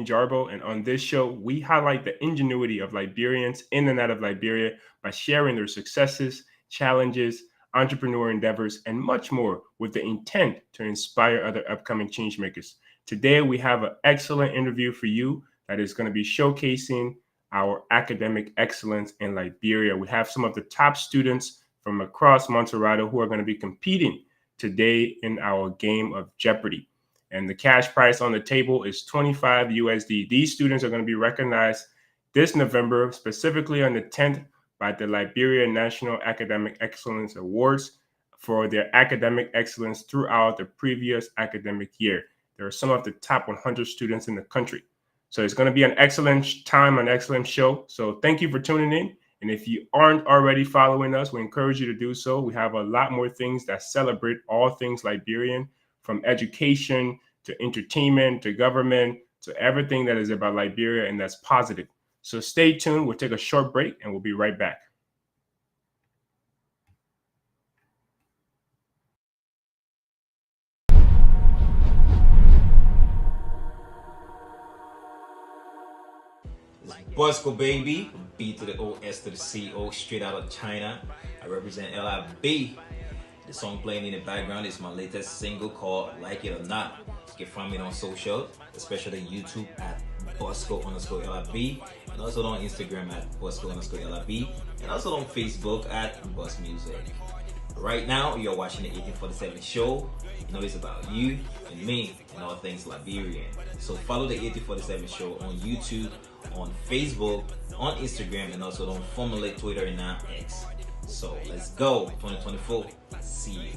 Larmy Jarbo, and on this show, we highlight the ingenuity of Liberians in and out of Liberia by sharing their successes, challenges, entrepreneur endeavors, and much more with the intent to inspire other upcoming changemakers. Today, we have an excellent interview for you that is going to be showcasing our academic excellence in Liberia. We have some of the top students from across Montserrat who are going to be competing today in our game of Jeopardy! And the cash prize on the table is 25 USD. These students are going to be recognized this November, specifically on the 10th, by the Liberia National Academic Excellence Awards for their academic excellence throughout the previous academic year. There are some of the top 100 students in the country. So it's going to be an excellent time, an excellent show. So thank you for tuning in. And if you aren't already following us, we encourage you to do so. We have a lot more things that celebrate all things Liberian, from education to entertainment to government to everything that is about Liberia and that's positive. So stay tuned. We'll take a short break and we'll be right back. Bosco baby, B to the O, S to the C, O, straight out of China. I represent LIB. The song playing in the background is my latest single called Like It or Not. You can find me on social, especially YouTube at Bosco_LIB, and also on Instagram at Bosco_LIB, and also on Facebook at Bus Music. Right now, you're watching the 1847 show. You know it's about you and me and all things Liberian. So follow the 1847 show on YouTube, on Facebook, on Instagram, and also on formerly Twitter and now X. So let's go, 2024. See you.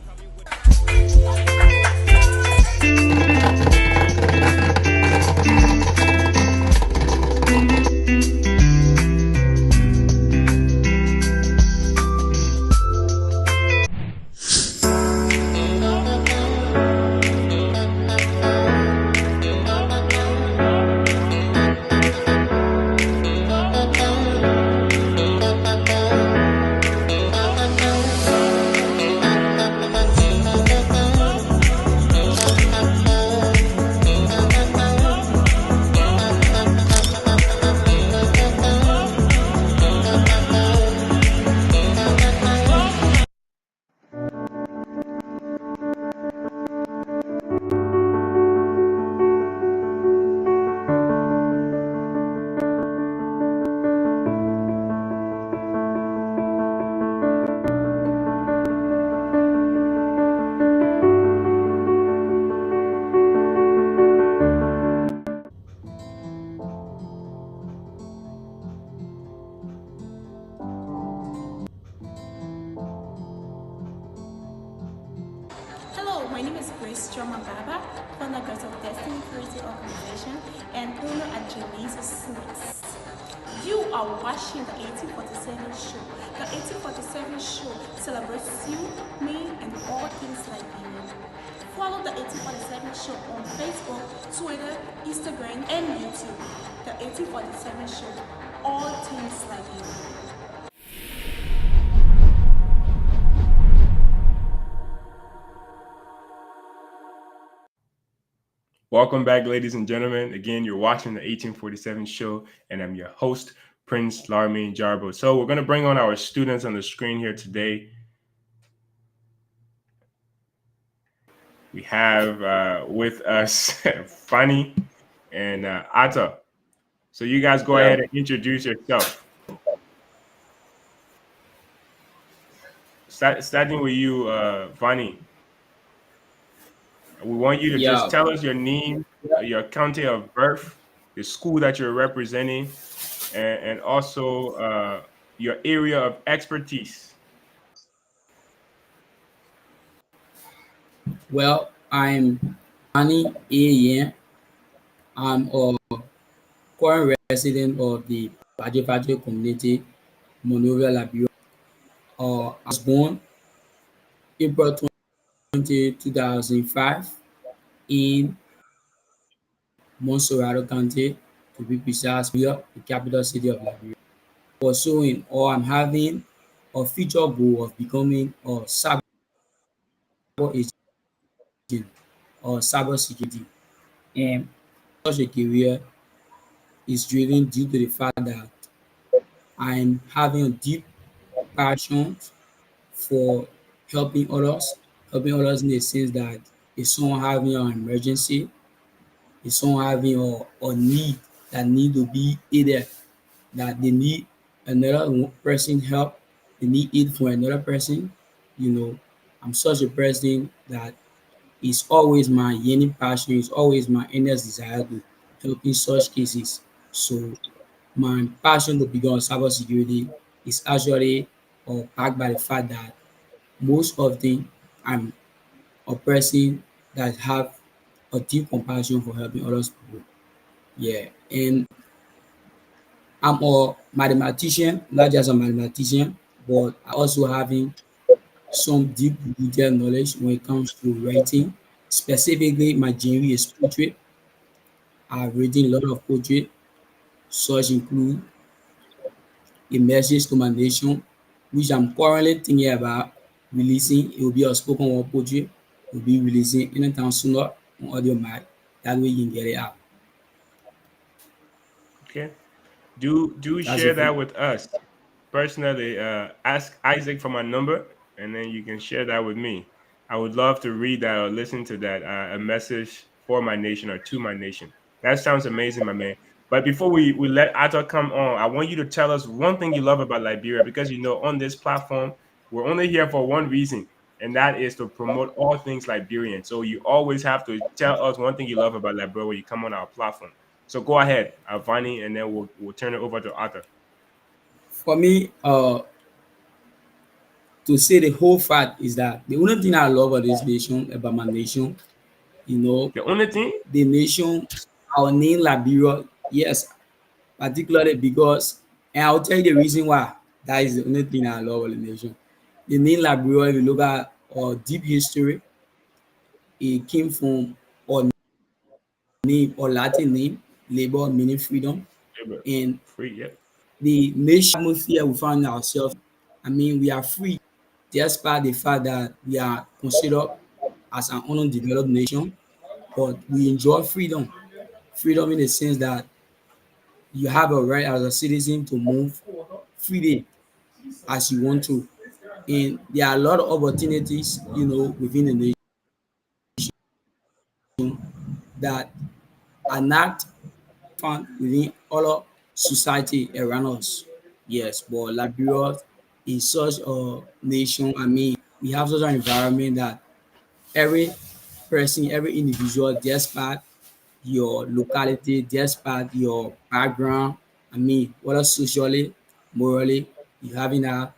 My name is Grace Choma Baba, founder of Destiny Creative Organization and owner at Janice Sweets. You are watching the 1847 show. The 1847 show celebrates you, me, and all things Liberian. Follow the 1847 show on Facebook, Twitter, Instagram, and YouTube. The 1847 show, all things Liberian. Welcome back, ladies and gentlemen. Again, you're watching the 1847 show, and I'm your host, Prince Larmy Jarbo. So we're going to bring on our students on the screen here today. We have with us Fanny and Atta. So you guys go ahead and introduce yourself. Starting with you, Fanny. We want you to just tell us your name, your county of birth, the school that you're representing, and also your area of expertise. Well, I'm Varney Nyei. I'm a current resident of the Baje community, Monrovia, Liberia. I was born April 20, 2005 in Montserrat County, to be precise, the capital city of Liberia. Pursuing, or I'm having a future goal of becoming a cyber agent or cyber security. And such a career is driven due to the fact that I'm having a deep passion for helping others in the sense that if someone having an emergency, if someone having a need that need to be aided, that they need another person help, they need aid from another person, you know, I'm such a person that is always my yearning passion, is always my earnest desire to help in such cases. So my passion to become cybersecurity is actually backed by the fact that most often I'm a person that have a deep compassion for helping others people. Yeah, and I'm a mathematician, not just a mathematician, but I also having some deep rooted knowledge when it comes to writing. Specifically, my genre is poetry. I've written a lot of poetry, such include a message to my nation, which I'm currently thinking about releasing. It will be a spoken word poetry. Will be releasing anytime sooner on audio mic. That way you can get it out. Okay. Do That's share it for that me. with us personally. Ask Isaac for my number, and then you can share that with me. I would love to read that or listen to that. A message for my nation or to my nation. That sounds amazing, my man. But before we let Atta come on, I want you to tell us one thing you love about Liberia, because you know on this platform we're only here for one reason, and that is to promote all things Liberian. So you always have to tell us one thing you love about Liberia when you come on our platform. So go ahead, Vani, and then we'll turn it over to Arthur. For me, to say the whole fact is that the only thing I love about this nation, about my nation, you know, The only thing, the nation, our name Liberia, yes, particularly because, and I'll tell you the reason why. That is the only thing I love about the nation. The name Liberia, if you look at our deep history, it came from our name, or Latin name, labor meaning freedom, labor, and free, yep. the nation atmosphere we find ourselves. I mean, we are free despite the fact that we are considered as an undeveloped nation, but we enjoy freedom. Freedom in the sense that you have a right as a citizen to move freely as you want to. And there are a lot of opportunities, you know, within the nation that are not found within other society around us. Yes, but Liberia is such a nation. I mean, we have such an environment that every person, every individual, despite your locality, despite your background, I mean, whether socially, morally, you having a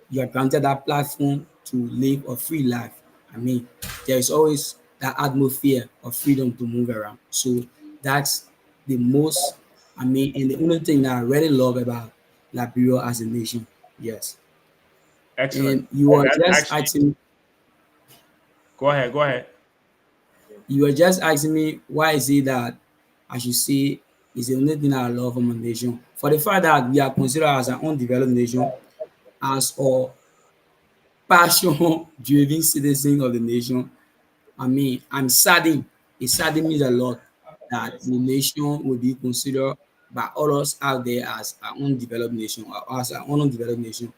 you are granted that platform to live a free life. I mean, there is always that atmosphere of freedom to move around. So that's the most, I mean, and the only thing that I really love about Liberia as a nation. Yes. Excellent. And you were That's just actually, asking, go ahead, go ahead. me why is it that I should say is the only thing I love from a nation. For the fact that we are considered as an undeveloped nation, as a passion driven citizen of the nation, I mean, I'm saddened. It saddens me a lot that the nation will be considered by others out there as an undeveloped nation, or as an undeveloped nation.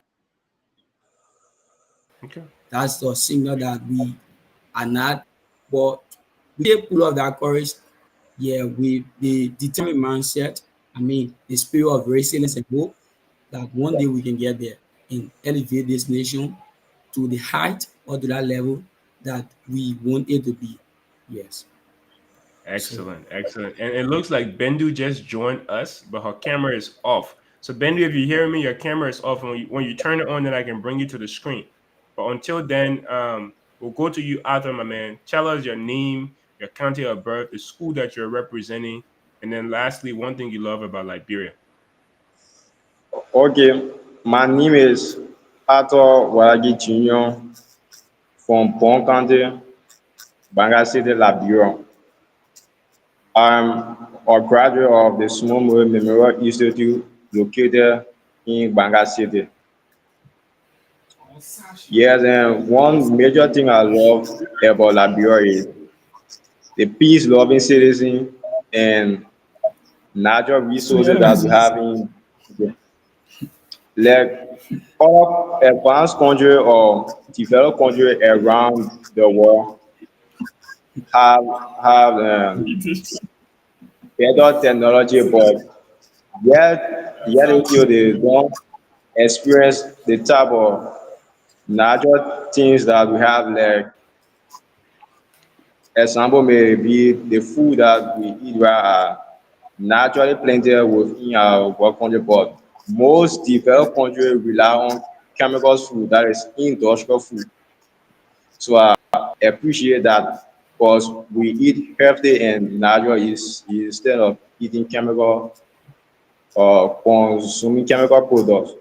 Okay. That's the signal that we are not. But we take full of that courage, yeah, with the determined mindset. I mean, the spirit of resilience and hope that one day we can get there and elevate this nation to the height or to that level that we want it to be. Yes. So Excellent, excellent. And it looks like Bendu just joined us, but her camera is off. So Bendu, if you hear me, your camera is off. And when you turn it on, then I can bring you to the screen. But until then, we'll go to you, Arthur, my man. Tell us your name, your county of birth, the school that you're representing, and then lastly, one thing you love about Liberia. Okay, my name is Arthur Walagi Jr. from Bon County, Banga City, Liberia. I'm a graduate of the Small Memorial Institute located in Banga City. Yes, and one major thing I love about Liberia is the peace-loving citizen and natural resources that we have in like all advanced country or developed country around the world have have better technology, but yet still they don't experience the type of natural things that we have. Like example may be the food that we eat right are naturally planted within our world country, but most developed countries rely on chemical food, that is industrial food. So I appreciate that because we eat healthy and natural is instead of eating chemical or consuming chemical products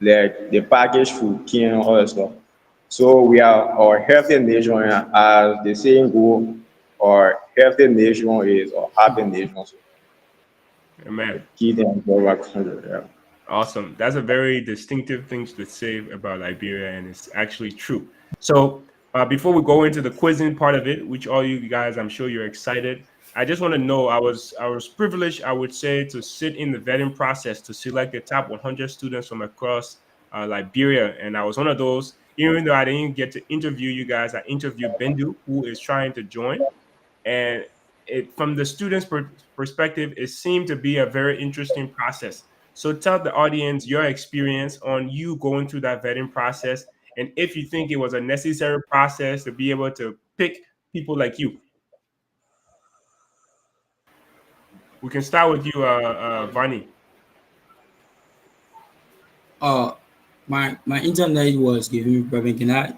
like the packaged food, can all that stuff. So we are our healthy nation, as the saying go, our healthy nation is our happy nation. So Amen. key thing for our country. Yeah. Awesome. That's a very distinctive thing to say about Liberia, and it's actually true. So, before we go into the quizzing part of it, which all you guys, I'm sure you're excited. I just want to know, I was privileged, I would say, to sit in the vetting process to select the top 100 students from across Liberia, and I was one of those. Even though I didn't get to interview you guys, I interviewed Bendu, who is trying to join, and from the students' perspective, it seemed to be a very interesting process. So tell the audience your experience on you going through that vetting process, and if you think it was a necessary process to be able to pick people like you. We can start with you, Varney. Uh, my internet was giving me problem. Can I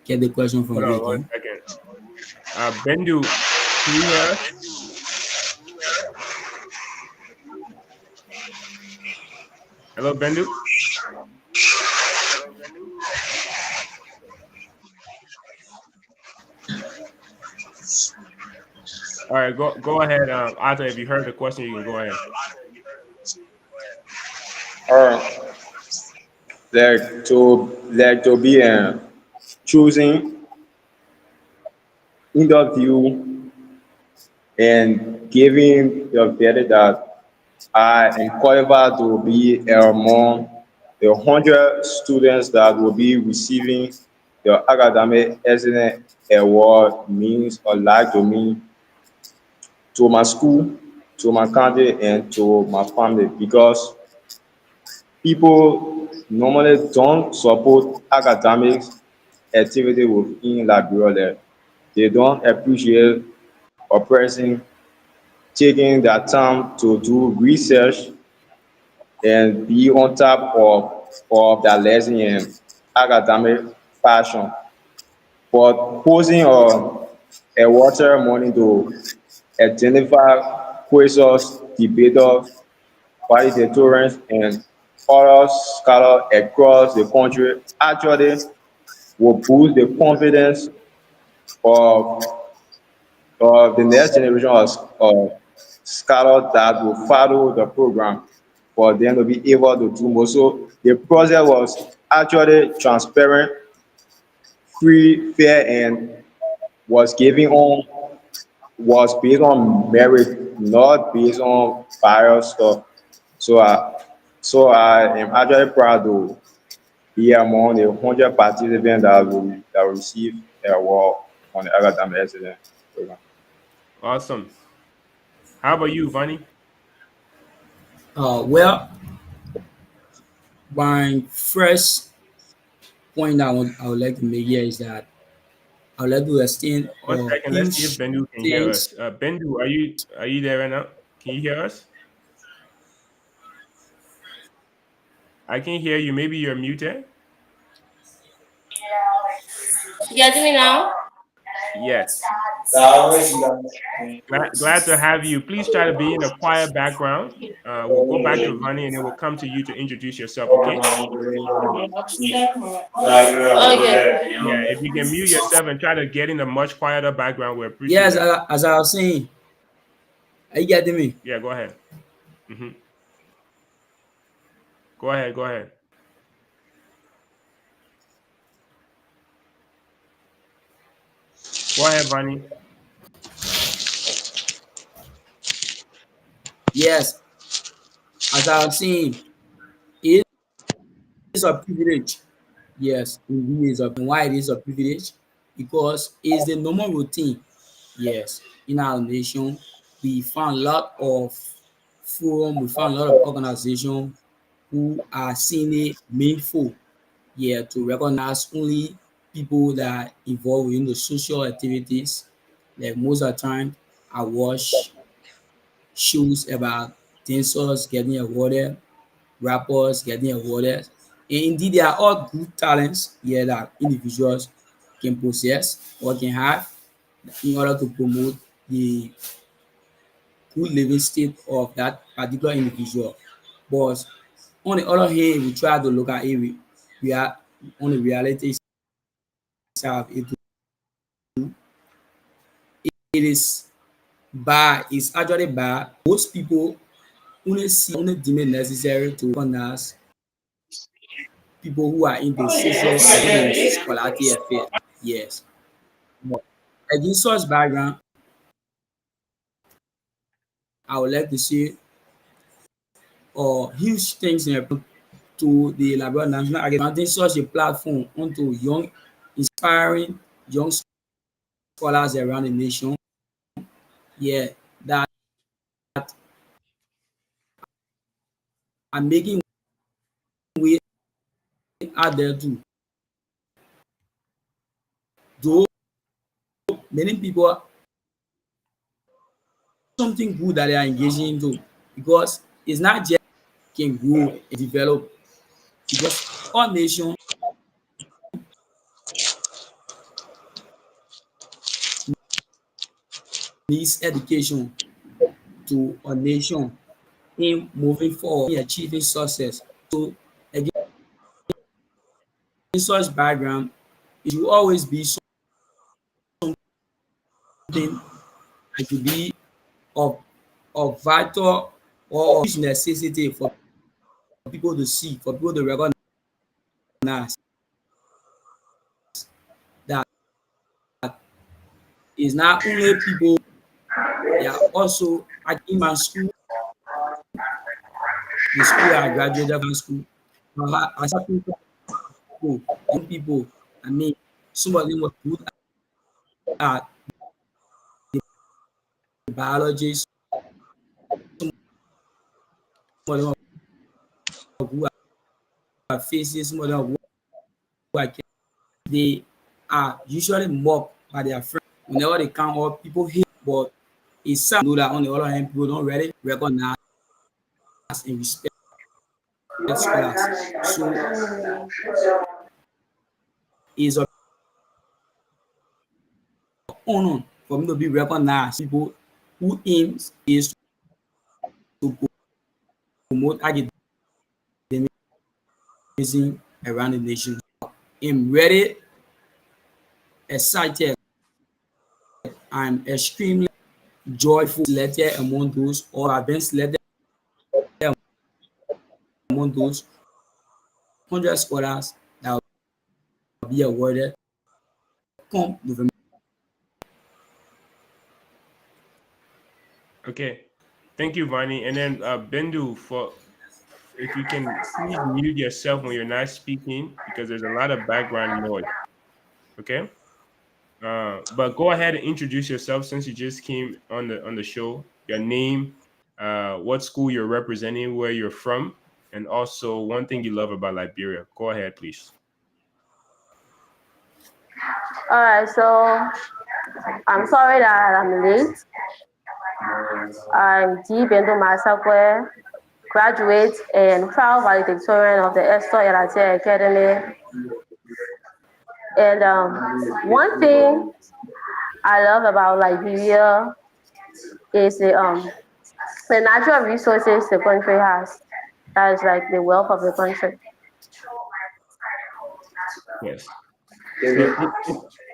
get the question from Hold you on one again? second. Bendu, can you hear us? Hello, Bendu. All right, go ahead. Arthur, if you heard the question, you can go ahead. Or like to be choosing interview and giving the verdict that I am qualified to be among the 100 students that will be receiving the academic excellence award means a lot to me, to my school, to my country, and to my family, because people normally don't support academic activity within Liberia. They don't appreciate a person taking their time to do research and be on top of their lesson in academic fashion. But posing a water money to identify quizzes, debaters, valedictorians, and other scholars across the country actually will boost the confidence of, of the next generation of scholars that will follow the program for them to be able to do more. So the process was actually transparent, free, fair, and was giving on was based on merit, not based on bias stuff. So I am actually proud to be among the 100 participants that will receive a award on the academic excellence program. Awesome. How about you, Varney? Well, my first point I would like to make here is that I would like to extend One second. Let's see if huge Bendu can hear us. thanks. Bendu, are you there right now? Can you hear us? I can hear you. Maybe you're muted. You getting me now? Yes. Glad to have you. Please try to be in a quiet background. We'll go back to Vani and then we'll come to you to introduce yourself, okay? Okay. Yeah, if you can mute yourself and try to get in a much quieter background, we appreciate Yes, that. as I was saying, are you getting me? Yeah, go ahead. Go ahead, go ahead. Go ahead, Vani. Yes, as I was saying, it is a privilege. Yes, indeed, it's a why it is a privilege because it's the normal routine. Yes, in our nation, we found a lot of forum, we found a lot of organization who are seeing it meaningful, yeah, to recognize only people that are involved in the social activities. Like most of the time, I watch shows about dancers getting awarded, rappers getting awarded. And indeed, they are all good talents, yeah, that individuals can possess or can have in order to promote the good living state of that particular individual. But on the other hand, we try to look at it, we are on the reality side of it. It is bad. It's actually bad. Most people only deem it necessary to recognize people who are in the social and in the scholarly affair. Yes. But against such background, I would like to say huge things in to the Liberia National Academy granting such a platform onto young, inspiring young scholars around the nation. Yeah, that are making way out there too. Though many people something good that they are engaging into because it's not just can grow and develop because all nations needs education to a nation in moving forward in achieving success. So again, in such background, it will always be something that should be of vital or huge necessity for people to see, for people to recognize that it's not only people, they are also in my school, the school I graduated from school, I saw people, young people, I mean, some of them were good at biology, some of them were good at physics, some of them were good at they are usually mocked by their friends whenever they come up. People hate, but it's sad to know that on the other hand, people don't really recognize and respect scholars. So it's an honor for me to be recognized. People who aims is to promote academicism around the nation. I'm very excited. I'm extremely joyful selected among those or have been selected among those 100 scholars that will be awarded come November. Okay. Thank you, Varney. And then Bendu, for if you can please mute yourself when you're not speaking because there's a lot of background noise. Okay. But go ahead and introduce yourself since you just came on the show. Your name, what school you're representing, where you're from, and also one thing you love about Liberia. Go ahead, please. All right, so I'm sorry that I'm late. I'm Bendu Massaquoi, graduate and proud valedictorian of the Esther Elate Academy. And one thing I love about Liberia is the natural resources the country has. That is like the wealth of the country. Yes. The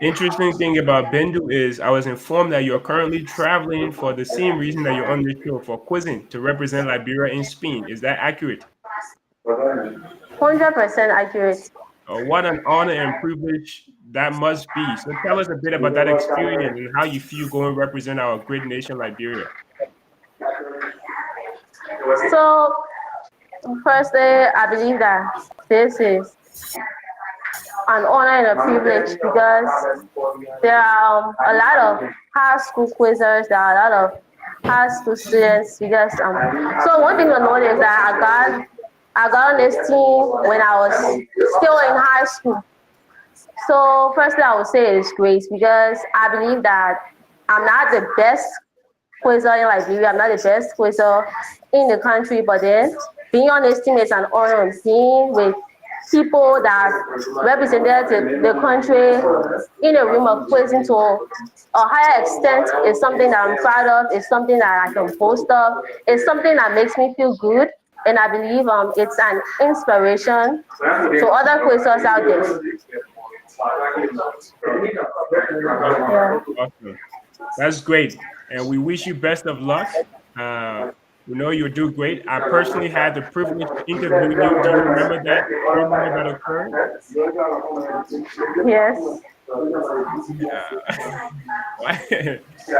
interesting thing about Bendu is I was informed that you're currently traveling for the same reason that you're on this show for quizzing to represent Liberia in Spain. Is that accurate? 100% accurate. What an honor and privilege that must be. So tell us a bit about that experience and how you feel going to represent our great nation, Liberia. So, firstly, I believe that this is an honor and a privilege because there are a lot of high school quizzers, there are a lot of high school students because so one thing to note is that I got on this team when I was still in high school. So firstly I would say it is great because I believe that I'm not the best quizzer in Liberia, I'm not the best quizzer in the country, but then being on this team is an honor and being with people that represented the country in a room of quizzing to a higher extent is something that I'm proud of, it's something that I can boast of, it's something that makes me feel good, and I believe it's an inspiration to other quizzers out there. Yeah. Awesome. That's great. And we wish you best of luck. We know you'll do great. I personally had the privilege to interview you. Do you remember that? Do you remember that occurred? Yes.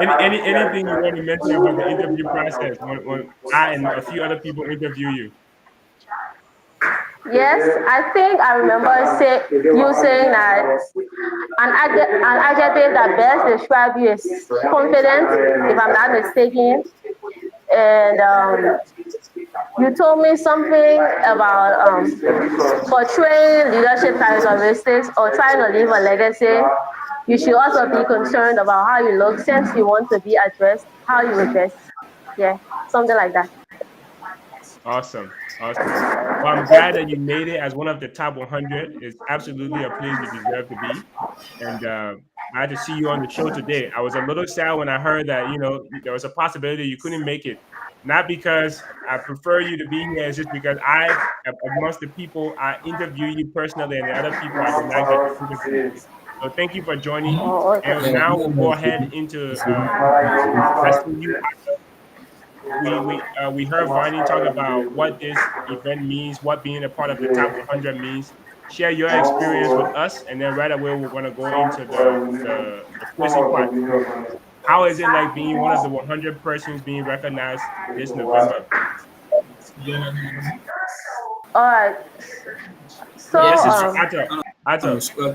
Anything you want to mention about the interview process when I and a few other people interview you? Yes, I think I remember you saying that an adjective that best describes you is confident, if I'm not mistaken. And you told me something about portraying leadership characteristics or trying to leave a legacy. You should also be concerned about how you look since you want to be addressed, how you address. Yeah, something like that. Awesome. Awesome. Well, I'm glad that you made it as one of the top 100. It's absolutely a place you deserve to be. And I had to see you on the show today. I was a little sad when I heard that, there was a possibility you couldn't make it. Not because I prefer you to be here, it's just because amongst the people, I interview you personally and the other people I did not get to interview. So thank you for joining. Oh, okay. And now we'll go ahead into asking you. We heard Varney talk about what this event means, what being a part of the top 100 means. Share your experience with us, and then right away we're going to go into the quizzing part. How is it like being one of the 100 persons being recognized this November? All right. So, Yes, it's Ato. as well.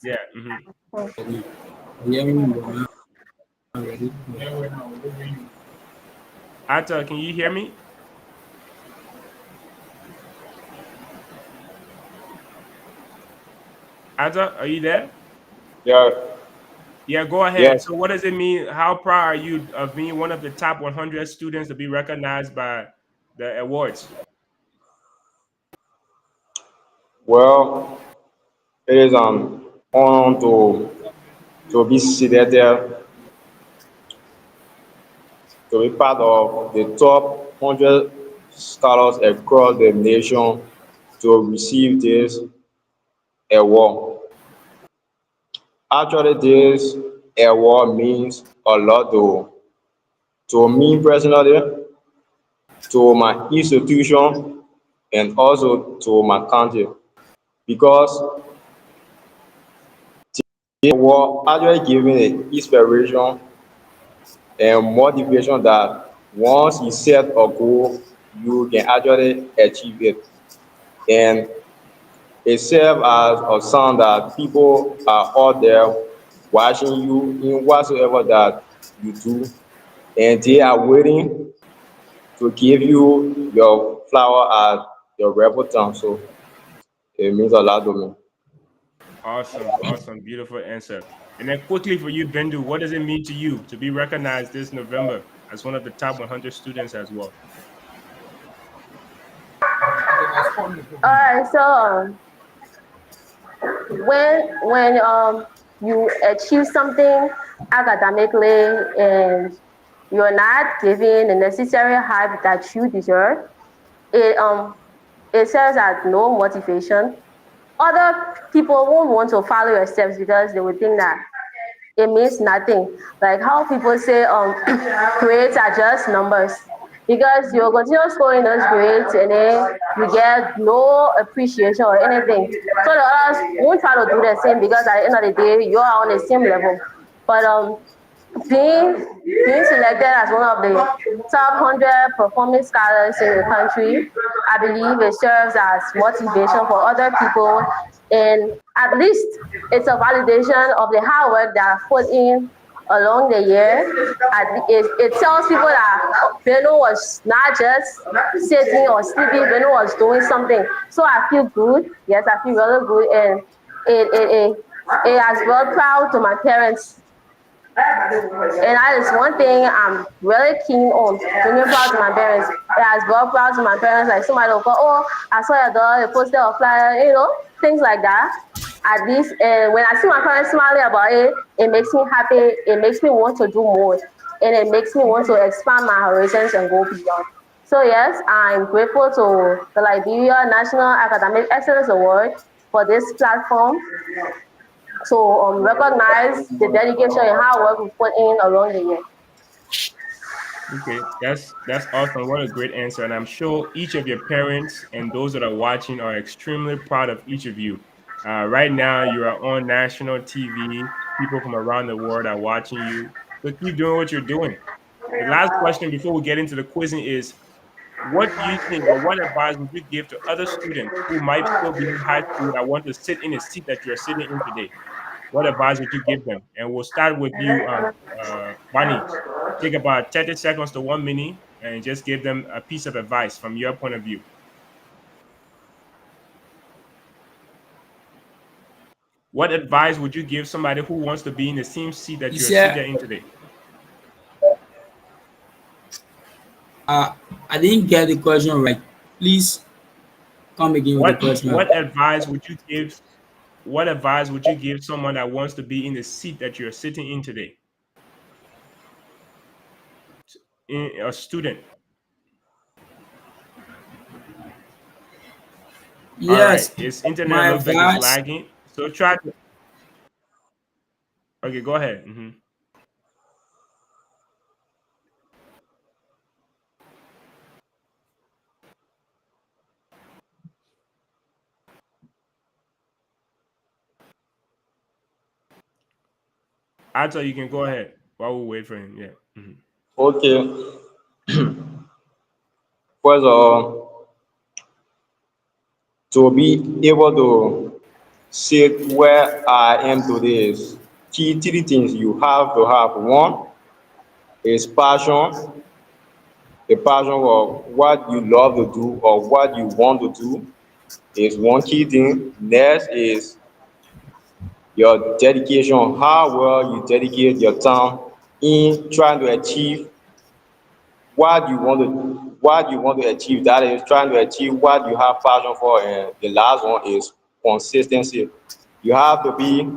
Yeah. Ato, can you hear me? Ato, are you there? Yeah. Yeah, go ahead. Yes. So what does it mean? How proud are you of being one of the top 100 students to be recognized by the awards? Well, it is an honor to be seated there, to be part of the top 100 scholars across the nation to receive this award. Actually, this award means a lot to me personally, to my institution, and also to my country, because they were actually giving an inspiration and motivation that once you set a goal, you can actually achieve it. And it serves as a sign that people are out there watching you in whatsoever that you do, and they are waiting to give you your flower at your rebel time. So it means a lot to me. Awesome, beautiful answer. And then quickly for you, Bendu, what does it mean to you to be recognized this November as one of the top 100 students as well? All right. So, when you achieve something academically and you're not given the necessary hype that you deserve, it serves as no motivation. Other people won't want to follow your steps because they would think that it means nothing. Like how people say grades are just numbers. Because you continue scoring those grades and then you get no appreciation or anything. So the others won't try to do the same because at the end of the day you are on the same level. But being selected as one of the top 100 performing scholars in the country, I believe it serves as motivation for other people, and at least it's a validation of the hard work that I've put in along the year. It tells people that Bendu was not just sitting or sleeping, Bendu was doing something. So I feel good. Yes, I feel really good, and it has brought proud to my parents, and that is one thing I'm really keen on, bringing proud to my parents. It has brought proud to my parents. Like somebody will go, oh, I saw your daughter, a poster or flyer, things like that. At least, and when I see my parents smiling about it, it makes me happy. It makes me want to do more, and it makes me want to expand my horizons and go beyond. So yes, I'm grateful to the Liberia National Academic Excellence Award for this platform to recognize the dedication and hard work we put in along the year. Okay, that's awesome. What a great answer. And I'm sure each of your parents and those that are watching are extremely proud of each of you. Right now, you are on national TV. People from around the world are watching you. So keep doing what you're doing. The last question before we get into the quizzing is, what do you think, or what advice would you give to other students who might still be in high school that want to sit in a seat that you're sitting in today? What advice would you give them? And we'll start with you, Varney. Take about 30 seconds to 1 minute and just give them a piece of advice from your point of view. What advice would you give somebody who wants to be in the same seat that You you're said, seated in today? I didn't get the question right. Please come again with the question. What advice would you give? What advice would you give someone that wants to be in the seat that you're sitting in today? A student. All right. Yes, Its internet my looks like it's advice. lagging. So try to. Okay, go ahead. Ato, you can go ahead while we wait for him. Yeah. Okay. First of all, to be able to sit where I am today is key three things you have to have. One is passion, the passion of what you love to do or what you want to do is one key thing. Next is your dedication, how well you dedicate your time in trying to achieve what you want to achieve. That is trying to achieve what you have passion for. And the last one is consistency. You have to be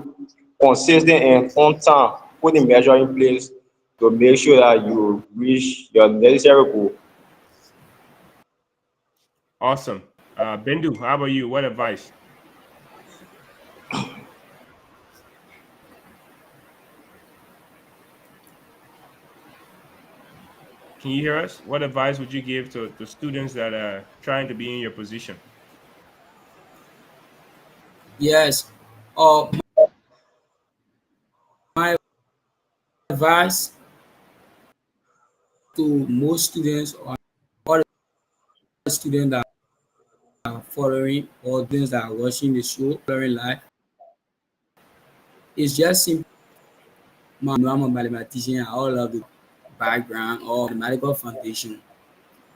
consistent and on time, putting measure in place to make sure that you reach your necessary goal. Awesome. Bendu, how about you? What advice? Can you hear us? What advice would you give to the students that are trying to be in your position? Yes. My advice to most students or all the students that are following or students that are watching the show, following live, is just simple. I'm a mathematician. I all love the background or the medical foundation.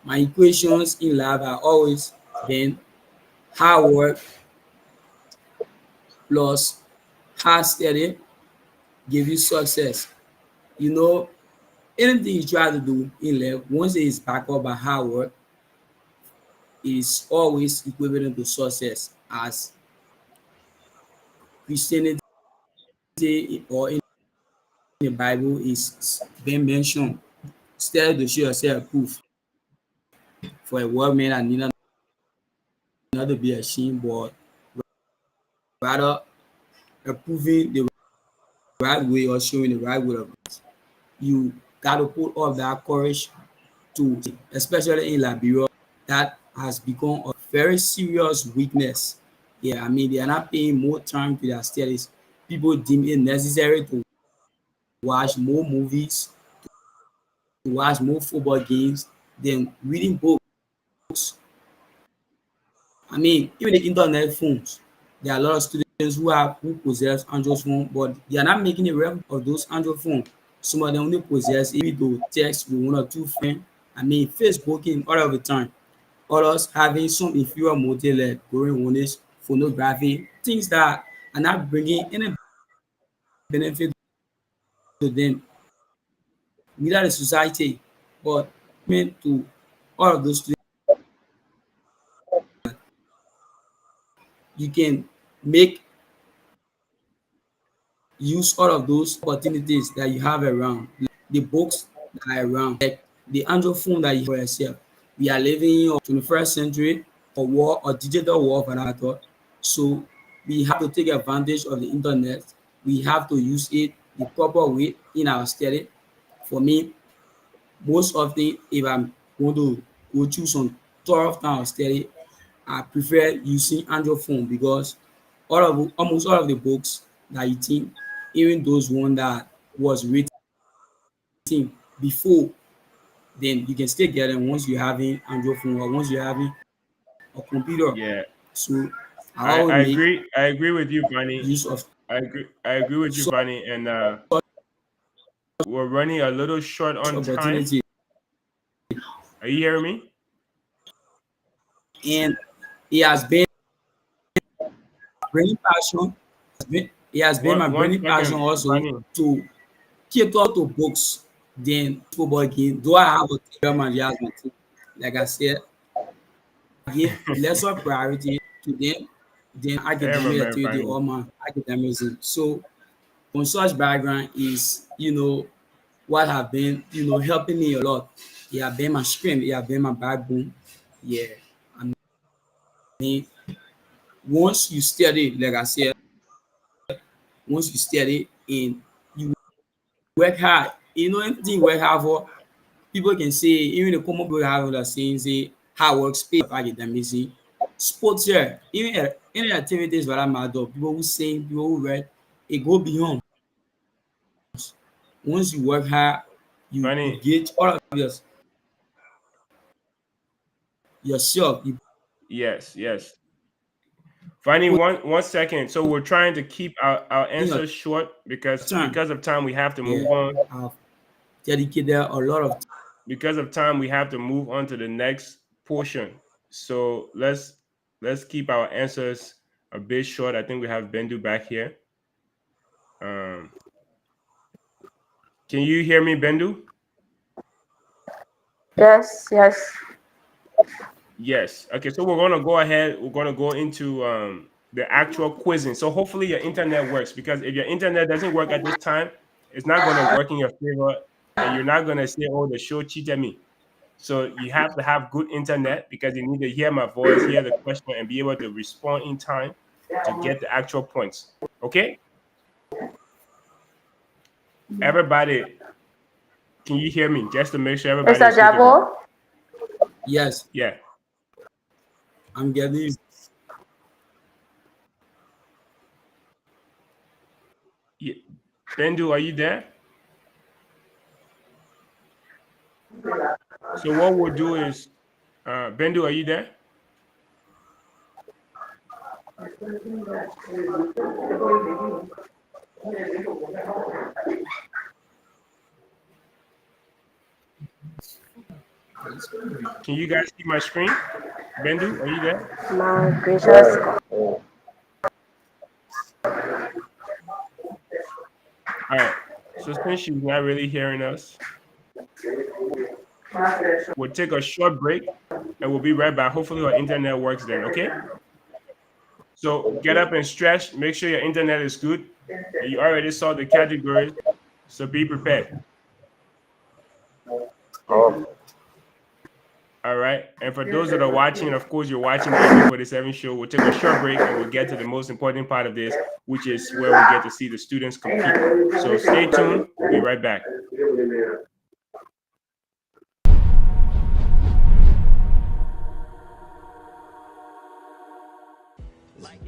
My equations in lab have always been hard work plus hard study give you success. You know, anything you try to do in lab, once it is backed up by hard work, is always equivalent to success. As Christianity or in the Bible is being mentioned, study to show yourself approved for a workman and need not to be ashamed, but rather approving the right way or showing the right way of God. You got to put all that courage to, especially in Liberia, that has become a very serious weakness. Yeah, I mean, they are not paying more time to their studies. People deem it necessary to watch more movies, to watch more football games than reading books. I mean, even the internet phones, there are a lot of students who possess Android phone, but they are not making a record of those Android phone. Some of them only possess maybe to text with one or two friends. I mean, Facebooking all of the time. Others having some inferior motive like going honest, phonography, things that are not bringing any benefit to them, neither the society, but meant to all of those students. You can make use all of those opportunities that you have around, like the books that are around, like the Android phone that you have for yourself. We are living in a 21st century or war or digital war for that thought. So we have to take advantage of the internet. We have to use it the proper way in our study. For me, most often if I'm going to go through some thorough time of study, I prefer using Android phone because almost all of the books that you think, even those one that was written before, then you can still get them once you're having Android phone or once you're having a computer. Yeah, So I I, always I make agree. I agree with you, Varney. use of I agree with you, such Varney. And we're running a little short on time. opportunity, Are you hearing me? and it has been bringing passion. It has been my One burning passion second, also Varney. to keep up to books than football game. Though I have a team and just my team, like I said, I give lesser priority to them than Hey, my academic man, activity Varney. or my academicism. So on such background is what have been helping me a lot. It have been my strength. It have been my backbone. Yeah, I mean once you study, like I said, once you study and you work hard, anything you work hard for, people can say, even the common people have the saying, say, hard work pays off academics. Sports here, even any activities that I'm matter, people who sing, people who read, it go beyond. Once you work hard, you Varney, get all of yourself, you yes, yes. Varney, put one second. So we're trying to keep our in your answers short time. because of time we have to move Yeah, on. I've dedicated a lot of Because of time we have to move on to the next portion. So let's keep our answers a bit short. I think we have Bendu back here. Um, can you hear me, Bendu? Yes, yes. Yes. Okay, so we're gonna go ahead. We're gonna go into the actual quizzing. So hopefully your internet works because if your internet doesn't work at this time, it's not gonna work in your favor, and you're not gonna say, "Oh, the show cheated me." So you have to have good internet because you need to hear my voice, hear the question, and be able to respond in time to get the actual points. Okay, everybody, can you hear me? Just to make sure everybody Mr. is good to go. Jabo, yes, Yeah. I'm getting Yeah. Bendu, are you there? So what we'll do is, Bendu, are you there? Can you guys see my screen? Bendu, are you there? my gracious. All right. So since she's not really hearing us, we'll take a short break and we'll be right back. Hopefully our internet works then, okay? So get up and stretch. Make sure your internet is good. And you already saw the categories, so be prepared. All right. And for those that are watching, of course, you're watching the 1847 show. We'll take a short break and we'll get to the most important part of this, which is where we get to see the students compete. So stay tuned. We'll be right back.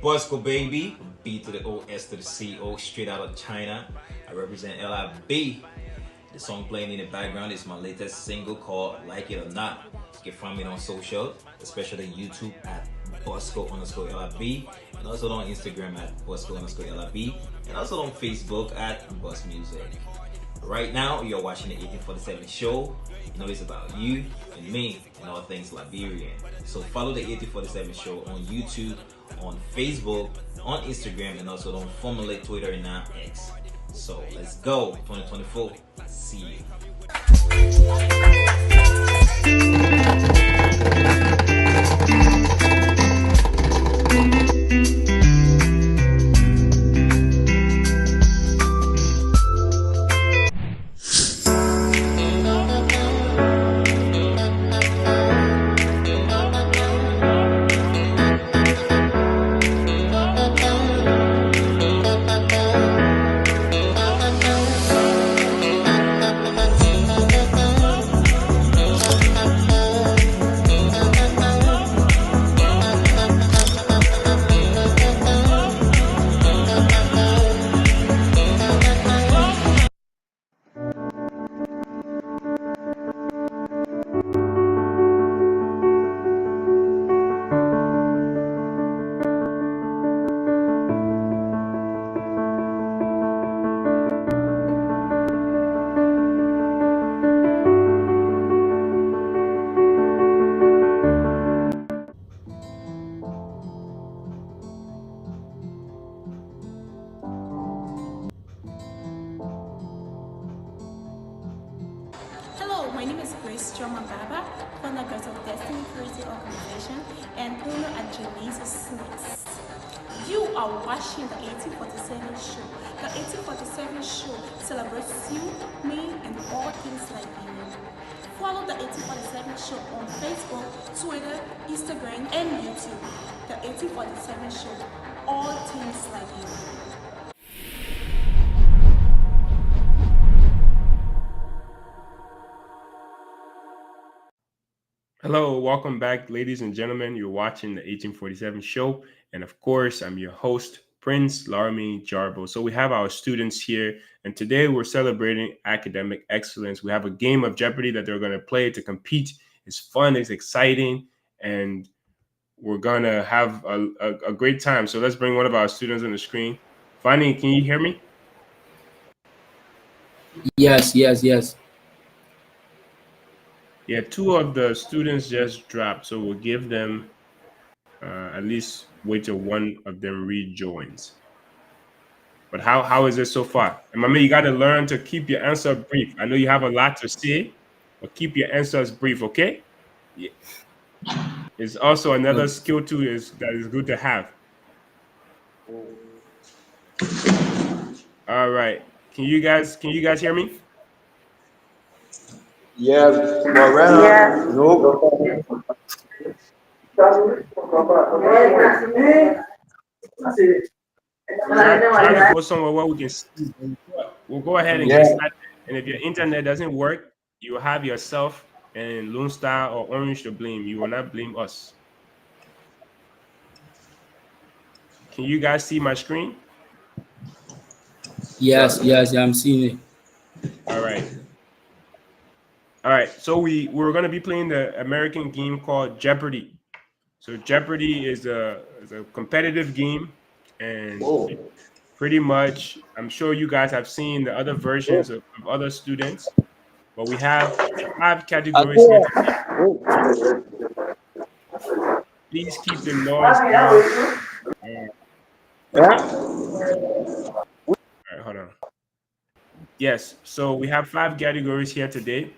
Bosco baby, B to the O, S to the C, O, straight out of China. I represent LIB. The song playing in the background is my latest single called Like It or Not. You can find me on social, especially YouTube at Bosco_LIB, and also on Instagram at Bosco_LIB, and also on Facebook at Bus Music. Right now, you're watching the 1847 show. You know it's about you and me and all things Liberian. So follow the 1847 show on YouTube, on Facebook, on Instagram, and also on formerly Twitter and now X. So let's go, 2024. See you. Hello, my name is Grace Choma Baba from the Girls of Destiny Crazy Organization and Bruno and Janice Smith. You are watching the 1847 show. The 1847 show celebrates you, me, and all things Liberian. Follow the 1847 show on Facebook, Twitter, Instagram, and YouTube. The 1847 show, all things Liberian. Hello, welcome back, ladies and gentlemen. You're watching the 1847 show. And of course, I'm your host, Prince Larmi Jarbo. So we have our students here, and today we're celebrating academic excellence. We have a game of Jeopardy that they're going to play to compete. It's fun, it's exciting, and we're going to have a great time. So let's bring one of our students on the screen. Varney, can you hear me? Yes. Yeah, two of the students just dropped, so we'll give them at least wait till one of them rejoins. But how is it so far? And Mama, you got to learn to keep your answer brief. I know you have a lot to say, but keep your answers brief, okay? Yeah. It's also another skill too that is good to have. All right. Can you guys hear me? Yes, but right now, no. Try to go somewhere where we can see. We'll go ahead and get started. And if your internet doesn't work, you will have yourself and Lone Star or Orange to blame. You will not blame us. Can you guys see my screen? Yes, I'm seeing it. All right. So we're going to be playing the American game called Jeopardy. So Jeopardy is a competitive game, and pretty much, I'm sure you guys have seen the other versions of other students, but we have 5 categories here today. Please keep the noise down. All right, hold on. Yes, so we have 5 categories here today,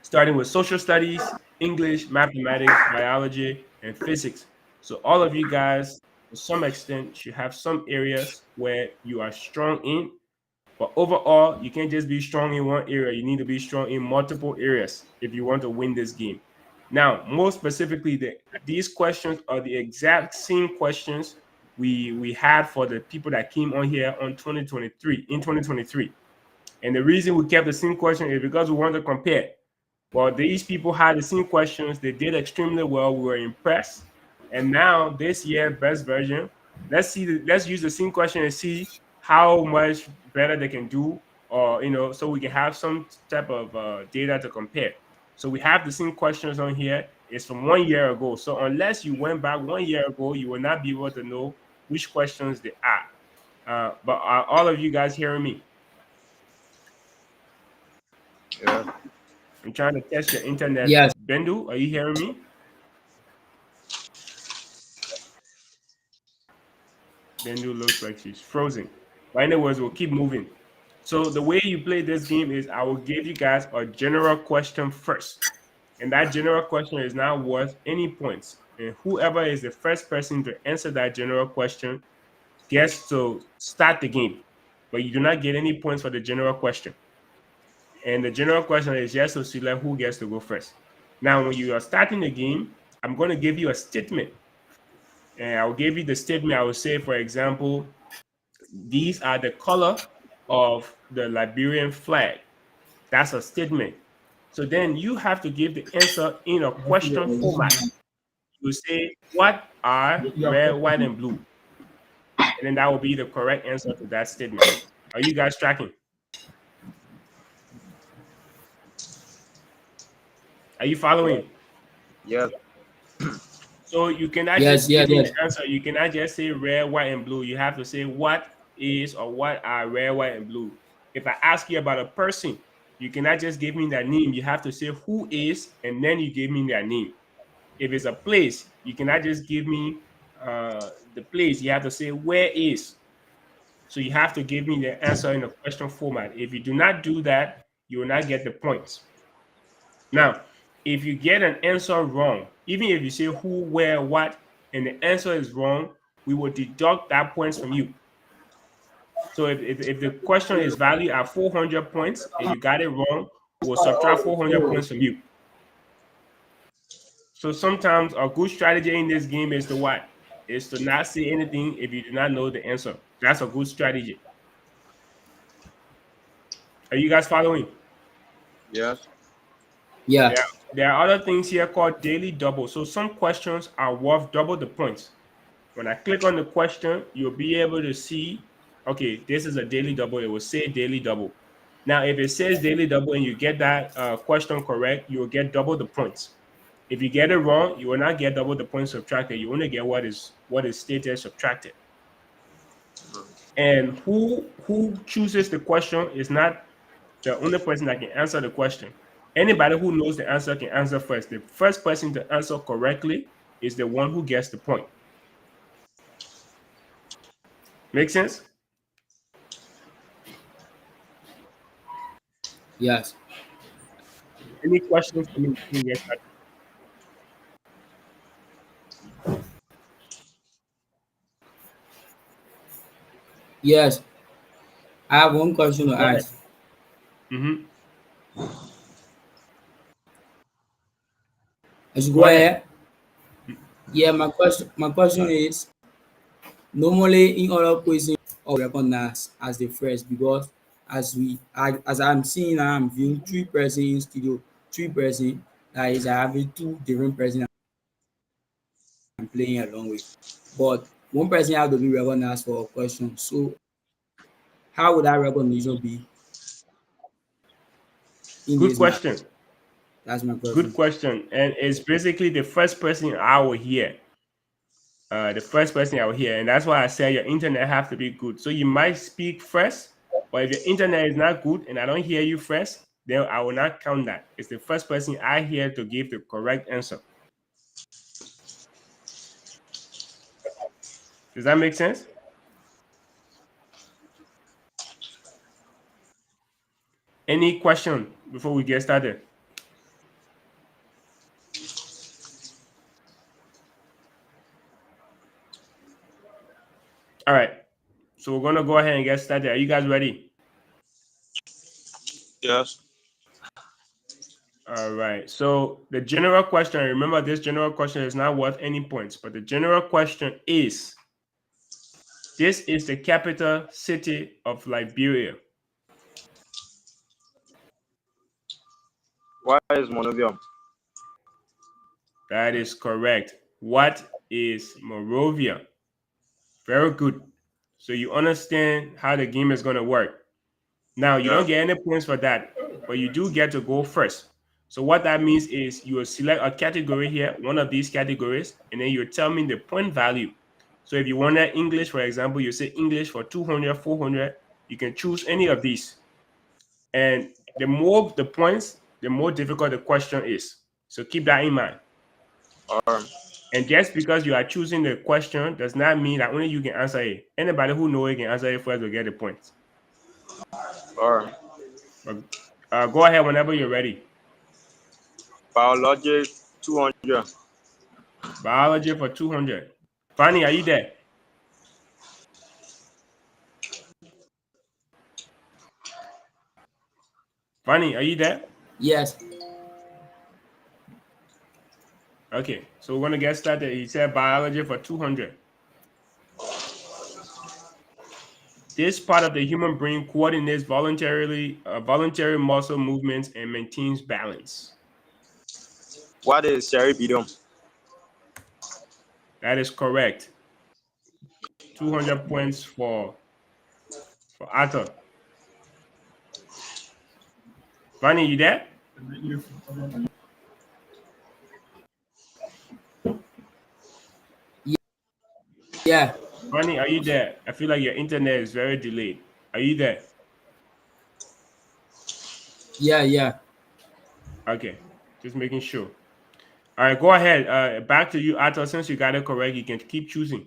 starting with social studies, English, mathematics, biology, and physics. So all of you guys, to some extent, should have some areas where you are strong in, but overall, you can't just be strong in one area. You need to be strong in multiple areas if you want to win this game. Now, more specifically, these questions are the exact same questions we had for the people that came on here in 2023. And the reason we kept the same question is because we wanted to compare. Well, these people had the same questions. They did extremely well. We were impressed. And now this year, best version, let's use the same question and see how much better they can do, or so we can have some type of data to compare. So we have the same questions on here. It's from 1 year ago. So unless you went back 1 year ago, you will not be able to know which questions they are. But are all of you guys hearing me? Yeah. I'm trying to test your internet. Yes. Bendu, are you hearing me? Bendu looks like she's frozen. But anyways, we'll keep moving. So the way you play this game is I will give you guys a general question first. And that general question is not worth any points. And whoever is the first person to answer that general question gets to start the game. But you do not get any points for the general question. And the general question is just to select who gets to go first. Now, when you are starting the game, I'm going to give you a statement. And I'll give you the statement. I will say, for example, these are the color of the Liberian flag. That's a statement. So then you have to give the answer in a question format. You say, what are red, white, and blue? And then that will be the correct answer to that statement. Are you guys tracking? Are you following? Yes. So you cannot Yes, just yes, give me yes. the answer. You cannot just say red, white, and blue. You have to say what is or what are red, white, and blue. If I ask you about a person, you cannot just give me their name. You have to say who is, and then you give me their name. If it's a place, you cannot just give me the place. You have to say where is. So you have to give me the answer in a question format. If you do not do that, you will not get the points. Now, if you get an answer wrong, even if you say who, where, what, and the answer is wrong, we will deduct that points from you. So if the question is valued at 400 points and you got it wrong, we'll subtract 400 points from you. So sometimes a good strategy in this game is to what? Is to not say anything if you do not know the answer. That's a good strategy. Are you guys following? Yes. Yeah. There are other things here called daily double. So some questions are worth double the points. When I click on the question, you'll be able to see, okay, this is a daily double. It will say daily double. Now, if it says daily double and you get that question correct, you will get double the points. If you get it wrong, you will not get double the points subtracted. You only get what is stated subtracted. And who chooses the question is not the only person that can answer the question. Anybody who knows the answer can answer first. The first person to answer correctly is the one who gets the point. Make sense? Yes. Any questions for me before we get started? Yes. I have one question to Go ahead. ask. Mm-hmm. I should Go go ahead. ahead. Yeah, my question is, normally in other quizzing or recognized as the first, because as I'm seeing now, I'm viewing three person in studio, three person, that is I having two different person I'm playing along with. But one person have to be recognized for a question. So how would that recognition be in Good this match? question. That's my Good question. question. And it's basically the first person I will hear. The first person I will hear. And that's why I say your internet have to be good. So you might speak first, but if your internet is not good and I don't hear you first, then I will not count that. It's the first person I hear to give the correct answer. Does that make sense? Any question before we get started? All right. So we're going to go ahead and get started. Are you guys ready? Yes. All right. So the general question, remember this general question is not worth any points, but the general question is, this is the capital city of Liberia. Why is Monrovia? That is correct. What is Monrovia? Very good. So you understand how the game is going to work. Now, you Yeah. don't get any points for that, but you do get to go first. So what that means is you will select a category here, one of these categories, and then you tell me the point value. So if you wanted English, for example, you say English for 200, 400, you can choose any of these. And the more the points, the more difficult the question is. So keep that in mind. All right. And just because you are choosing the question does not mean that only you can answer it. Anybody who knows it can answer it first will get the points. All right. Go ahead whenever you're ready. Biology 200. Biology for 200. Fanny, are you there? Fanny, are you there? Yes. Okay, so we're going to get started. He said biology for 200. This part of the human brain coordinates voluntary muscle movements and maintains balance. What is cerebellum? That is correct. 200 points for Arthur. Fanny, you there? Yeah. Fanny, are you there? I feel like your internet is very delayed. Are you there? Yeah. Okay, just making sure. All right, go ahead. Back to you, Arthur. Since you got it correct, you can keep choosing.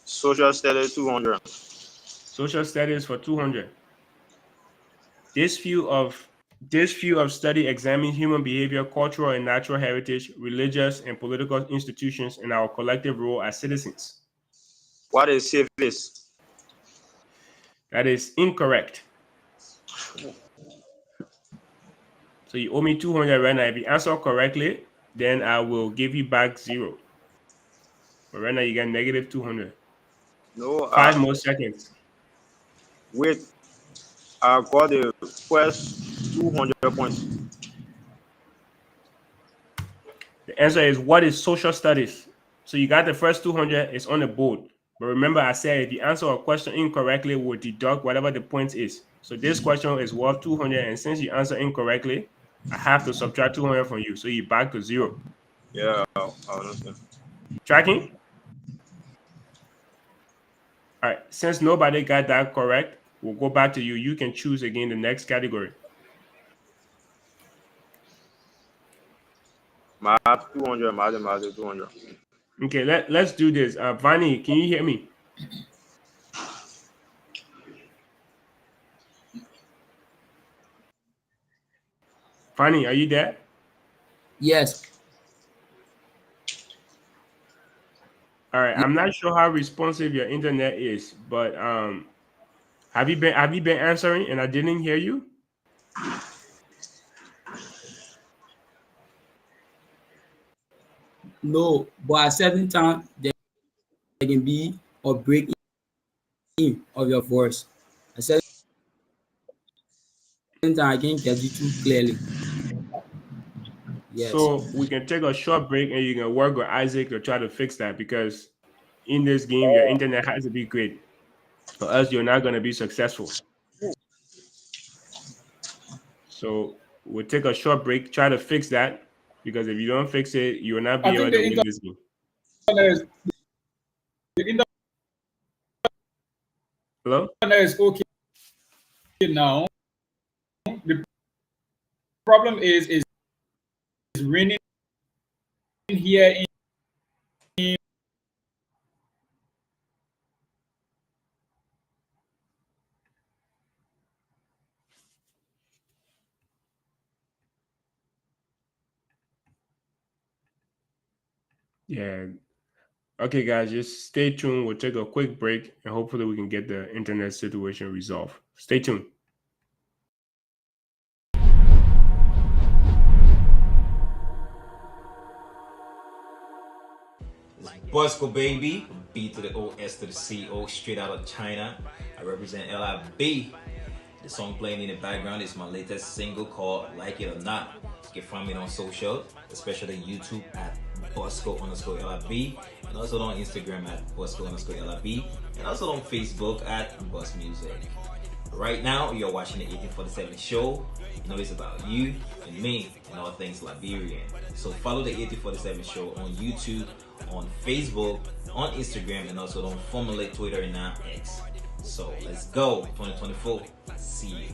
Social studies 200. Social studies for 200. This field of study examines human behavior, cultural and natural heritage, religious and political institutions, and our collective role as citizens. What is civics? That is incorrect. So you owe me 200 right now. If you answer correctly, then I will give you back 0. But right now you got negative 200. No. 5 more seconds. Wait. I got the first 200 points. The answer is, what is social studies? So you got the first 200, it's on the board. But remember, I said if you answer a question incorrectly, we'll deduct whatever the point is. So this question is worth 200, and since you answer incorrectly, I have to subtract 200 from you. So you're back to 0. Yeah, I understand. Tracking? All right. Since nobody got that correct, we'll go back to you. You can choose again the next category. Math 200, mathematics 200. Okay, let's do this. Varney, can you hear me? Fanny, are you there? Yes. All right. I'm not sure how responsive your internet is, but have you been answering and I didn't hear you? No, but at certain time there can be a break in of your voice. At certain time I can't get you too clearly. Yes. So we can take a short break and you can work with Isaac to try to fix that, because in this game your internet has to be great, or else you're not going to be successful. So we'll take a short break, try to fix that, because if you don't fix it, you will not be able to win this game. The Hello? internet is okay now. The problem is raining here in Yeah. Okay, guys, just stay tuned. We'll take a quick break and hopefully we can get the internet situation resolved. Stay tuned. Bosco baby, B to the O, S to the C, O, straight out of China. I represent LIB. The song playing in the background is my latest single called Like It or Not. You can find me on social, especially YouTube at Bosco_LIB. and also on Instagram at Bosco_LIB, and also on Facebook at Bus Music. Right now, you're watching the 1847 show. You know it's about you and me and all things Liberian. So follow the 1847 show on YouTube, on Facebook, on Instagram, and also on formerly Twitter and now X. So let's go, 2024. See you.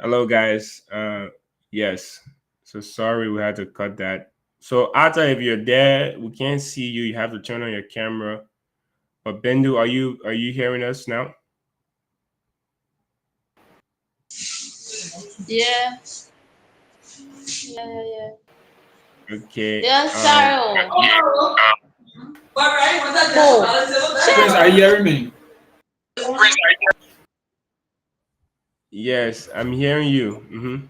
Hello, guys. Yes. So sorry we had to cut that. So Ata, if you're there, we can't see you. You have to turn on your camera. But Bendu, are you hearing us now? Yeah. Yeah. Okay. Yeah, sorry. Prince, are you hearing me? Yes, I'm hearing you.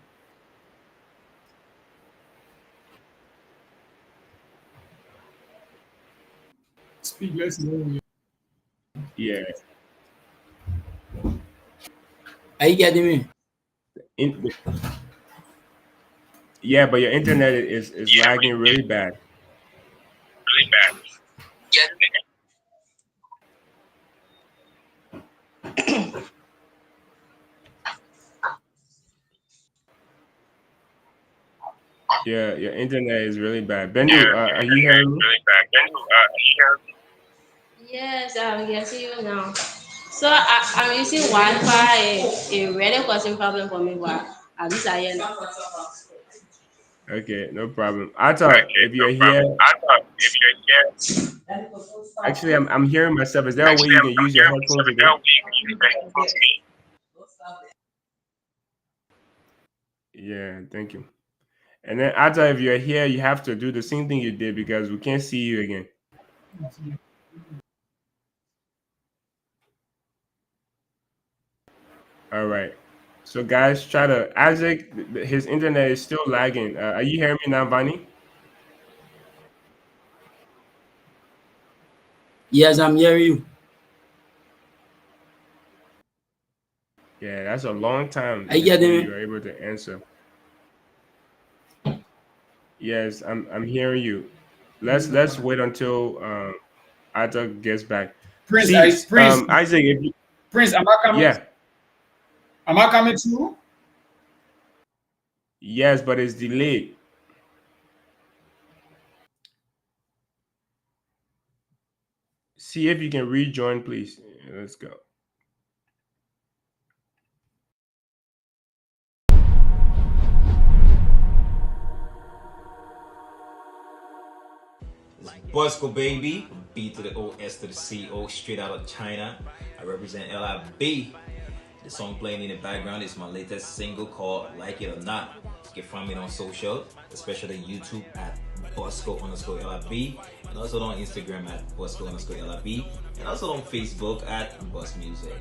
Speak, let's know. Yeah. Are you getting me? Yeah, but your internet is lagging really bad. Yeah, your internet is really bad. Bendu, are you hearing me? Yes, I can see you now. So I'm using Wi-Fi. It really causing problem for me, but at least I am. Okay, no problem. Ata, if you're here, actually, I'm hearing myself. Is there a way you can use your headphones again? Yeah, thank you. And then Ata, if you're here, you have to do the same thing you did because we can't see you again. All right. So guys, try to Isaac. His internet is still lagging. Are you hearing me now, Vani? Yes, I'm hearing you. Yeah, that's a long time Are you before getting you me? are able to answer. Yes, I'm hearing you. Let's wait until Ata gets back. Prince, See, Isaac, if you, Prince, am I coming? yeah, Am I coming too? yes, but it's delayed. See if you can rejoin, please. Let's go. Bosco baby, B to the O, S to the C O, straight out of China. I represent LIB. The song playing in the background is my latest single called Like It or Not. You can find me on social, especially YouTube at Bosco_LIB, and also on Instagram at Bosco_LIB, and also on Facebook at Bus Music.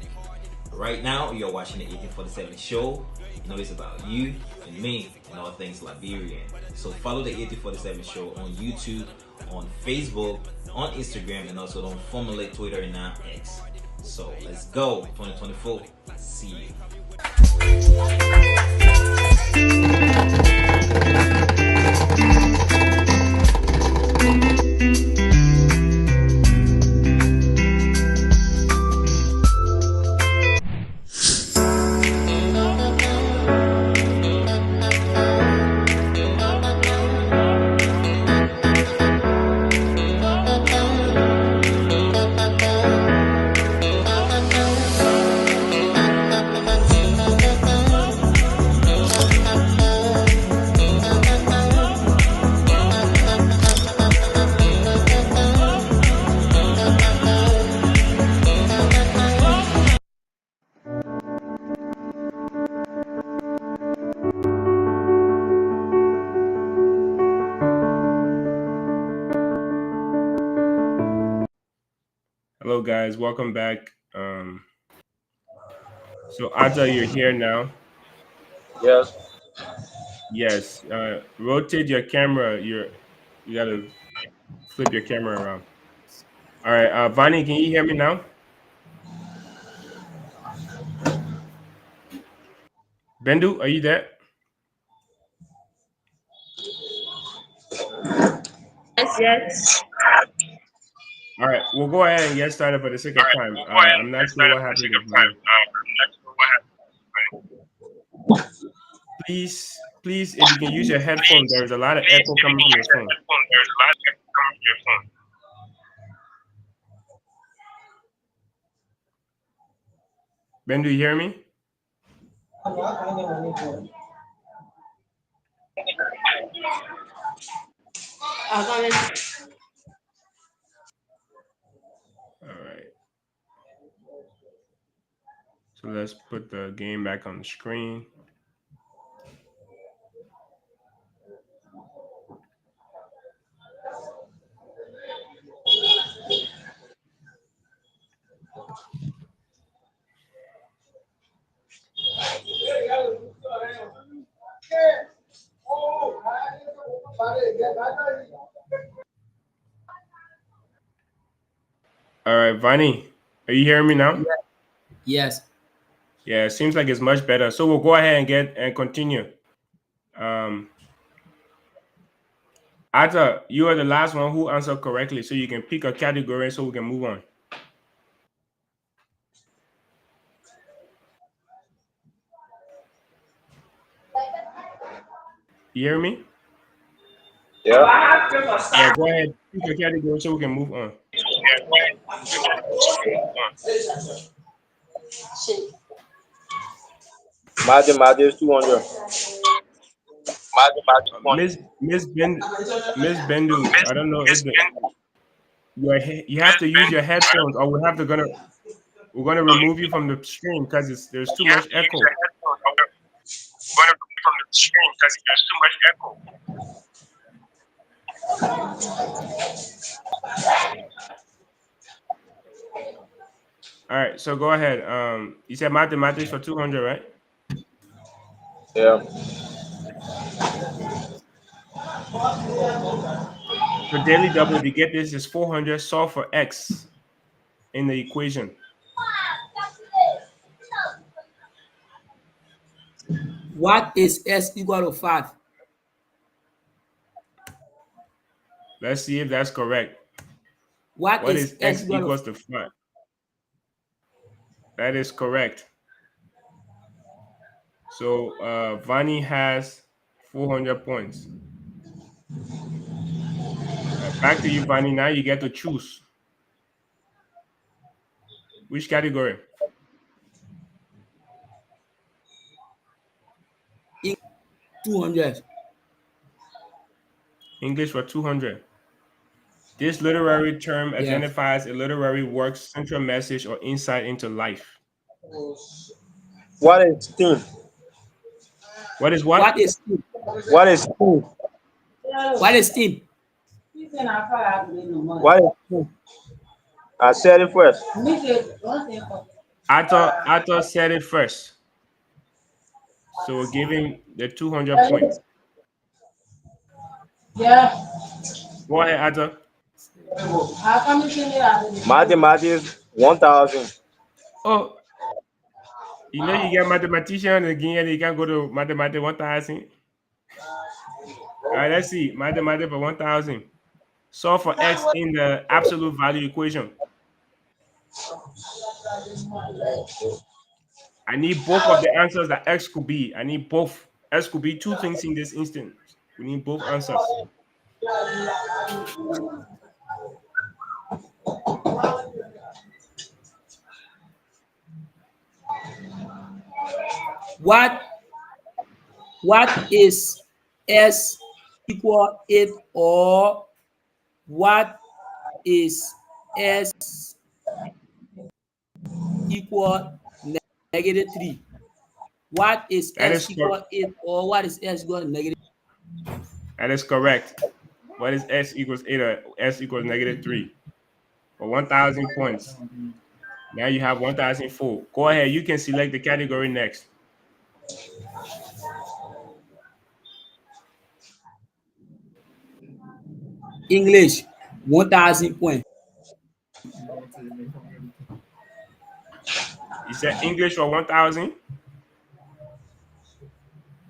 Right now, you're watching the 1847 show. You know it's about you and me and all things Liberian. So follow the 1847 show on YouTube, on Facebook, on Instagram, and also on formerly Twitter and now X. So let's go, 2024. See you. Hello, guys. Welcome back. So Aja, you're here now. Yes. Yes. Rotate your camera. You gotta flip your camera around. All right. Vani, can you hear me now? Bendu, are you there? Yes, yes. All right. We'll go ahead and get started for the sake of time. I'm not sure what happened with Vani. Please, if you can use your headphone, there's a lot of echo coming from your phone. Bendu, you hear me? All right. So let's put the game back on the screen. All right, Vani, are you hearing me now? Yes. Yeah, it seems like it's much better. So we'll go ahead and continue. Ata, you are the last one who answered correctly, so you can pick a category so we can move on. You hear me? Yeah. Yeah, go ahead, pick a category so we can move on. Mathematics 200. Miss Bendu, I don't know if you have to use your headphones, or we're gonna remove you from the stream because there's too much echo. All right, so go ahead. You said mathematics for 200, right? Yeah. So daily double, if you get this, is 400. Solve for x in the equation. What is S equal to 5? Let's see if that's correct. What What is is S x equal equals to to 5? That is correct. So Vani has 400 points. Back to you, Vani. Now you get to choose. Which category? 200? English for 200. This literary term Yes. identifies a literary work's central message or insight into life. What is team? What is what? What is team? What is team? What is team? What is team? I said it first. Arthur said it first. So we're giving the 200 points. Yeah. Go ahead, Arthur. Mathematics 1000. Oh, you know you get mathematician again and you can go to mathematics 1000. All right, let's see. Mathematics for 1000. Solve for x in the absolute value equation. I need both of the answers that x could be. I need both. X could be two things in this instance. We need both answers. What is S equal 8, or what is S equal -3? What is That S is equal 8, or what is S equal -3? that is correct. What is s equals 8 or s equals -3? for 1,000 points. Now you have 1,004. Go ahead. You can select the category next. English, 1,000 points. You said English for 1,000?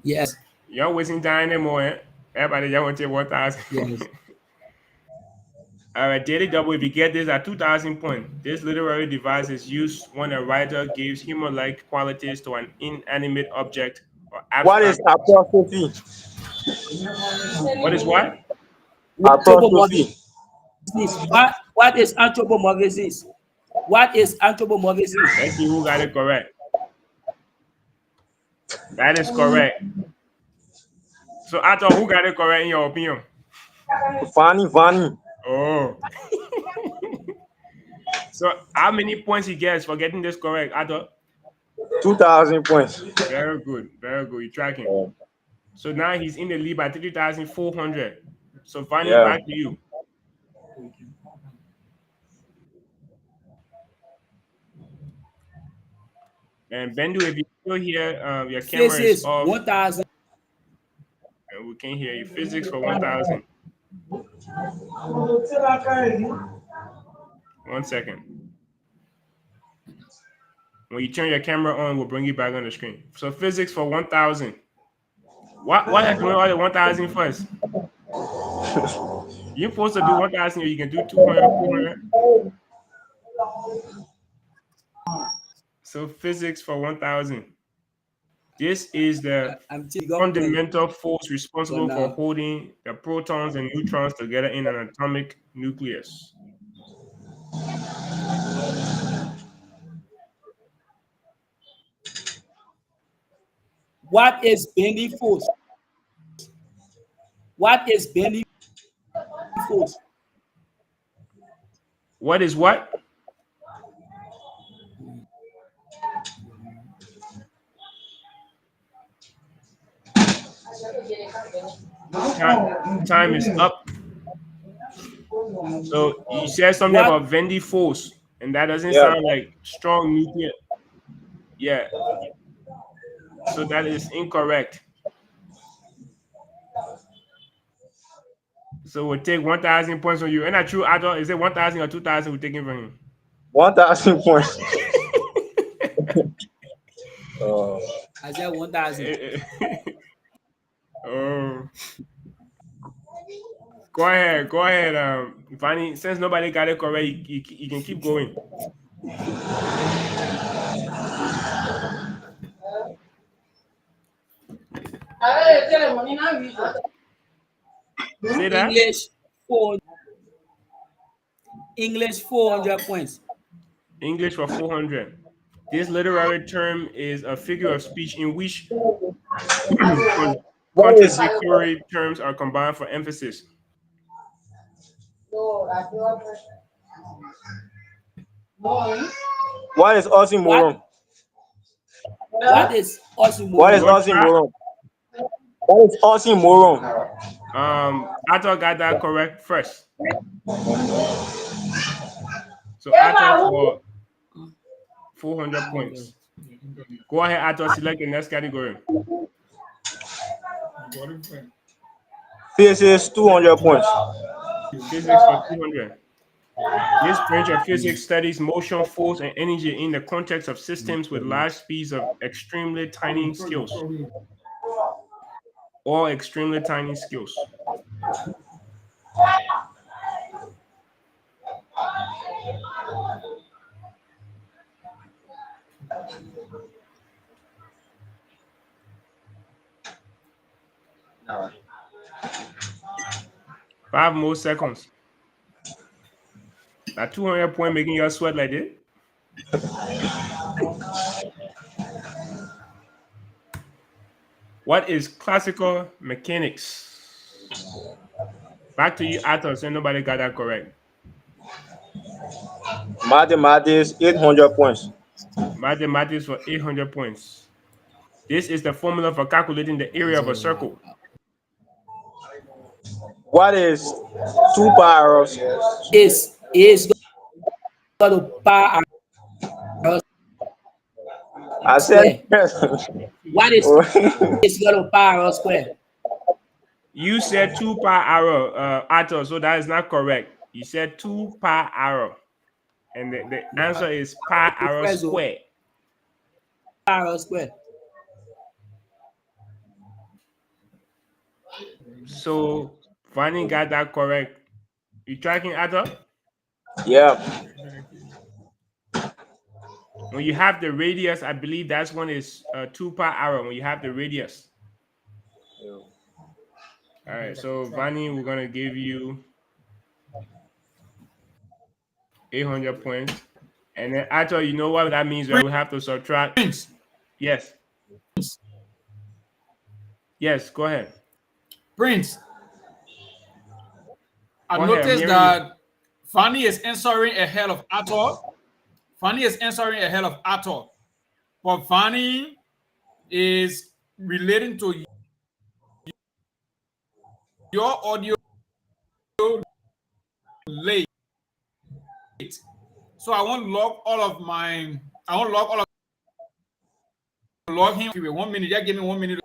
Yes. You're not wasting time anymore. Eh? Everybody just want to take 1,000. Yes. All right, daily double. If you get this at 2,000 points, this literary device is used when a writer gives human-like qualities to an inanimate object or What is abstract. apostrophe? What is what? Apostrophe. What is anthropomorphism? What is anthropomorphism? Let's see who got it correct. That is correct. So, Ato, who got it correct in your opinion? Varney. Oh. So, how many points he gets for getting this correct, Ato? 2,000 points. Very good. Very good. You're tracking. So now he's in the lead by 3,400. So Varney, back to you. And Bendu, if you still here, your camera is off. 1,000. And we can hear you. Physics for 1,000. 1 second. When you turn your camera on, we'll bring you back on the screen. So physics for 1,000. Why have to do all the 1,000 first? You're supposed to do 1,000, or you can do 200, 400. So physics for 1,000. This is the fundamental force responsible for holding the protons and neutrons together in an atomic nucleus. What is bending force? What is bending force? What is what? Time is up. So you said something about Vendy force, and that doesn't sound like strong nuclear. Yeah. So that is incorrect. So we'll take 1,000 points from you. And not true, Adol, is it 1,000 or 2,000 we're taking from him? 1,000 points. I said 1,000. Oh. Go ahead. Varney, since nobody got it correct, you can keep going. Say that? English 400 points. English for 400. This literary term is a figure of speech in which contradictory terms are combined for emphasis. What is oxymoron? What is oxymoron? What is oxymoron? What is oxymoron? Ato got that correct first. So Ato for 400 points. Go ahead, Ato, select the next category. Physics 200 points. Physics for 200. This branch of physics studies motion, force, and energy in the context of systems with large speeds of extremely tiny scales. Or extremely tiny scales. All right. 5 more seconds. That 200 point making you sweat like this. What is classical mechanics? Back to you, Atos, and nobody got that correct. Mathematics 800 points. Mathematics for 800 points. This is the formula for calculating the area of a circle. What is 2 power of is to pi r I square. said, What is oh, equal to pi r square? You said 2 per hour, Ato, so that is not correct. You said 2 per hour. And the answer is per hour Square, so square. pi r square. So Fanny got that correct. You tracking, Ato? yeah. When you have the radius, I believe that's when it's 2 per hour. When you have the radius. All right. So Vanny, we're gonna give you 800 points. And then Ato, you know what that means, right? We have to subtract. Prince, Yes. Yes. Go ahead. Prince, I Go ahead. I'm noticed hearing you. that Fanny is answering ahead of Ator. Fanny is answering ahead of Ator. But Fanny is relating to your audio late. So I want to log all of my, log him. 1 minute, just give me 1 minute.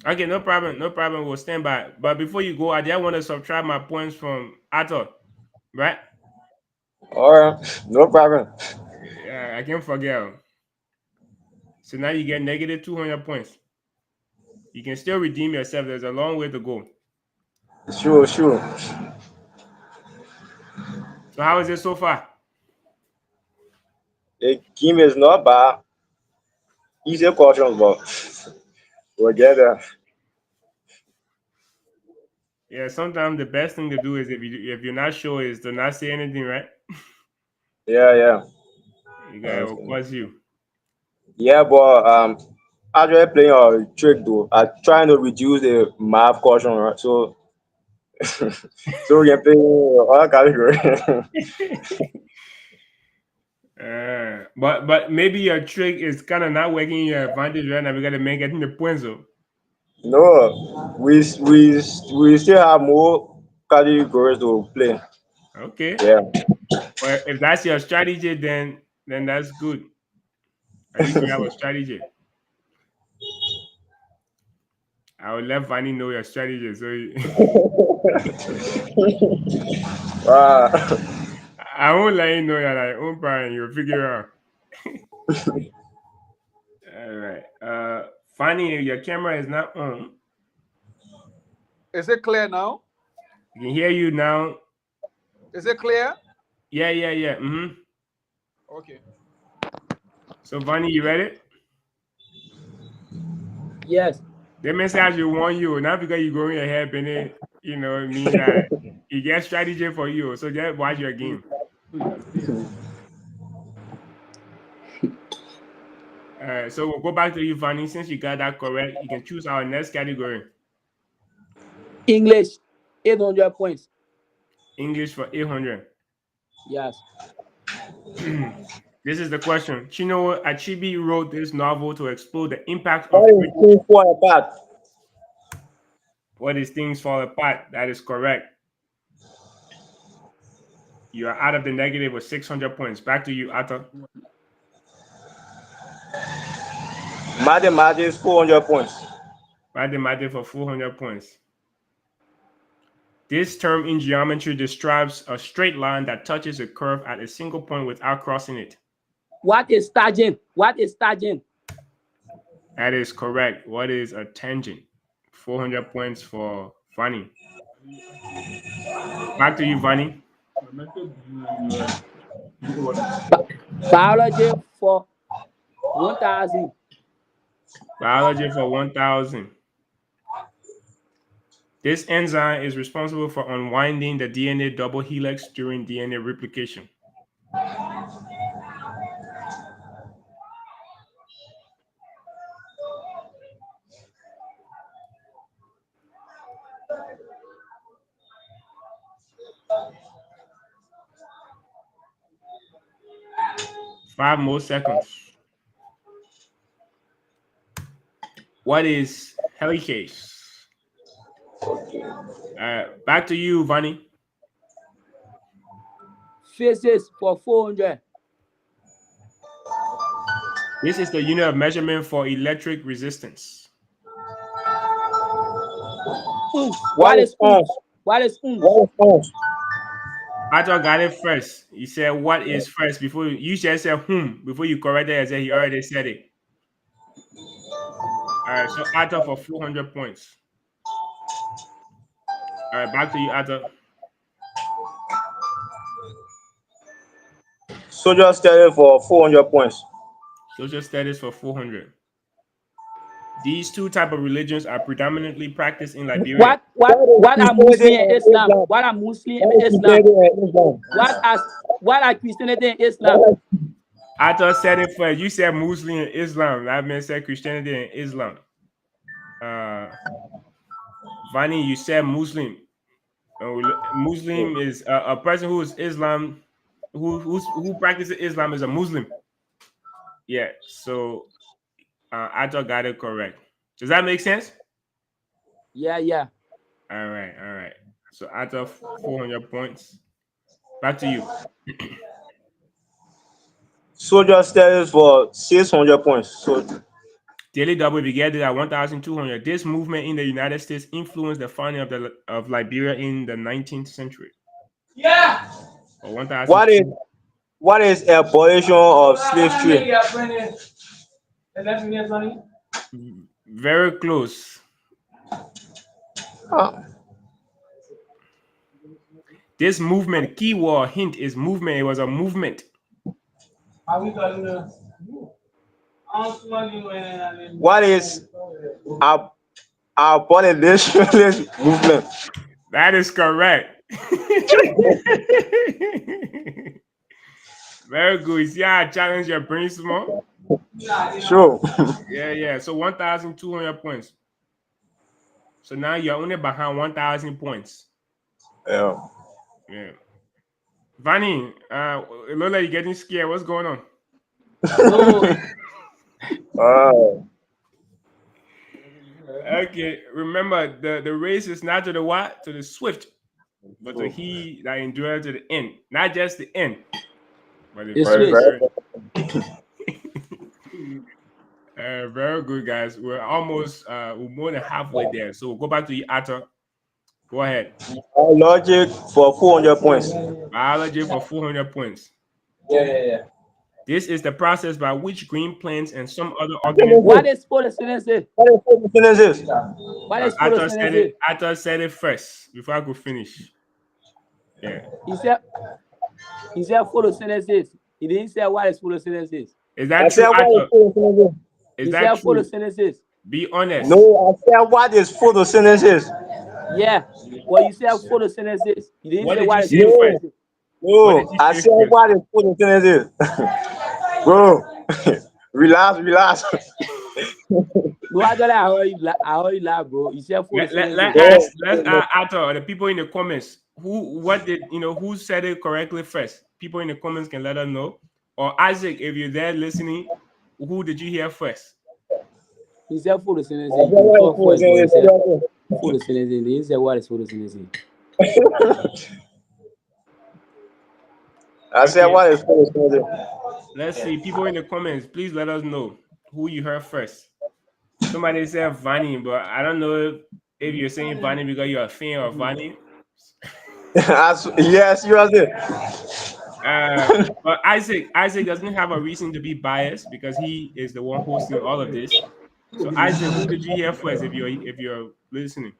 Okay, no problem. No problem. We'll stand by. But before you go, I just want to subtract my points from Ato, right? All right, no problem. Yeah, I can't forget. So now you get negative 200 points. You can still redeem yourself. There's a long way to go. Sure, sure. So how is it so far? The game is not bad. Easy questions, but we'll get there. Yeah, sometimes the best thing to do is if you're not sure is to not say anything, right? Yeah, yeah. You gotta of course you. Yeah, but actually playing a trick though. I trying to reduce the math caution, right? So so we can play all category. But maybe your trick is kind of not working in your advantage right now. We gotta make it in the points though. No, we still have more categories to play. Okay. Yeah. Well, if that's your strategy, then that's good. At least you have a strategy. I will let Vanny know your strategy. So Uh, I won't let you know you're like own parent. You'll figure it out. All right. Fanny, your camera is not on. Is it clear now? I can hear you now. Is it clear? Yeah. Mm-hmm. Okay. So Vanny, you ready? Yes. The message you want you, not because you go in your head, and it mean that you get strategy for you. So just watch your game. All right. So we'll go back to you, Fanny. Since you got that correct, you can choose our next category. English, 800 points. English for 800. Yes. This is the question. Chinua Achebe wrote this novel to explore the impact of all things fall apart. what is things fall apart. That is correct. You are out of the negative with 600 points. Back to you, Atta. Mathematics 400 points. Mathematics for 400 points. This term in geometry describes a straight line that touches a curve at a single point without crossing it. What is tangent? What is tangent? That is correct. What is a tangent? 400 points for Fanny. Back to you, Fanny. Biology for 1000. Biology for 1000. This enzyme is responsible for unwinding the DNA double helix during DNA replication. Five more seconds. What is helicase? Back to you, Vanny. Physics for 400. This is the unit of measurement for electric resistance. What is ounce? What is ounce? What is ounce? Arthur got it first. He said, "What is first?" Before you just said "whom." Before you corrected, I said he already said it. All right, so Arthur for 400 points. All right, back to you, Arthur. Social studies for 400 points. Social studies for 400. These two type of religions are predominantly practiced in Liberia. What are Muslim and Islam? What are Muslim and Islam? What are Christianity and Islam? Arthur said it first. You said Muslim and Islam. That means said Christianity and Islam. Varney, you said Muslim. Muslim is a person who is Islam, who practices Islam is a Muslim. Yeah, so Arthur got it correct. Does that make sense? Yeah. All right. So Arthur, 400 points. Back to you. Social studies for 600 points. So Daily double began at 1,200. This movement in the United States influenced the founding of Liberia in the 19th century. Yeah. What is abolition of slavery? Very close. This movement, keyword hint is movement. It was a movement. What is abolitionist movement? That is correct. Very good. See how I challenge your brain small? Sure. Yeah. So 1,200 points. So now you're only behind 1,000 points. Yeah. Varney, it looks like you're getting scared. What's going on? Okay, remember the race is not to the what? To the swift, but to he that endures to the end. Not just the end, but the swift. Very good, guys. We're almost we're more than halfway there. So we'll go back to you, Arthur. Go ahead. Logic for 400 points. Biology for 400 points. Yeah. This is the process by which green plants and some other organisms. What is photosynthesis? Arthur said it first before I could finish. Yeah. He said photosynthesis. He didn't say what is photosynthesis. Is that true, Arthur? Is that true? Photosynthesis. Be honest. No, I said what is photosynthesis? Yeah. Well, you said photosynthesis. You didn't say what is photosynthesis. No, I said what is photosynthesis. Bro, relax. No, I heard you laugh, bro. You said photosynthesis. Let's ask Arthur, the people in the comments, who said it correctly first? People in the comments can let us know. Or Isaac, if you're there listening, who did you hear first? He said photosynthesis. Photosynthesis. He said what is photosynthesis? I said what is photosynthesis? Let's see. People in the comments, please let us know who you heard first. Somebody said Varney, but I don't know if you're saying Varney because you're a fan of Varney. Yes, you are there. But Isaac doesn't have a reason to be biased because he is the one hosting all of this. So Isaac, who did you hear first if you're listening?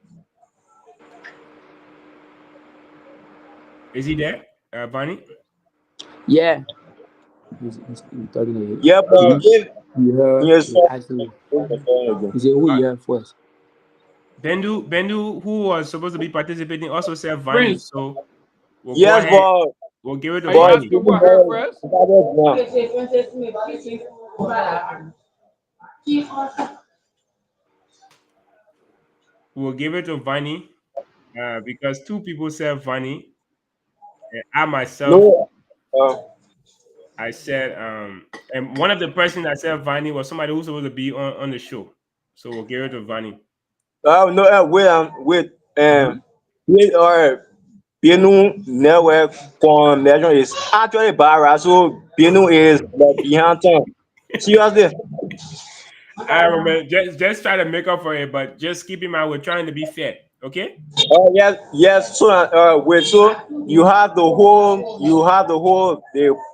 Is he there, Varney? Yeah. He's talking to you. Yeah, but you heard actually. He said who you heard first? Bendu, who was supposed to be participating, also said Varney. So we'll we'll give it to Varney. We'll give it to Varney because two people said Varney. And I myself, I said, and one of the person that said Varney was somebody who's supposed to be on the show. So we'll give it to Varney. Wait, Bendu network connection is actually bad, so Bendu is behind time. Seriously. All right, man. Just try to make up for it, but just keep in mind we're trying to be fair. Okay? Oh yes, yes. So wait, so the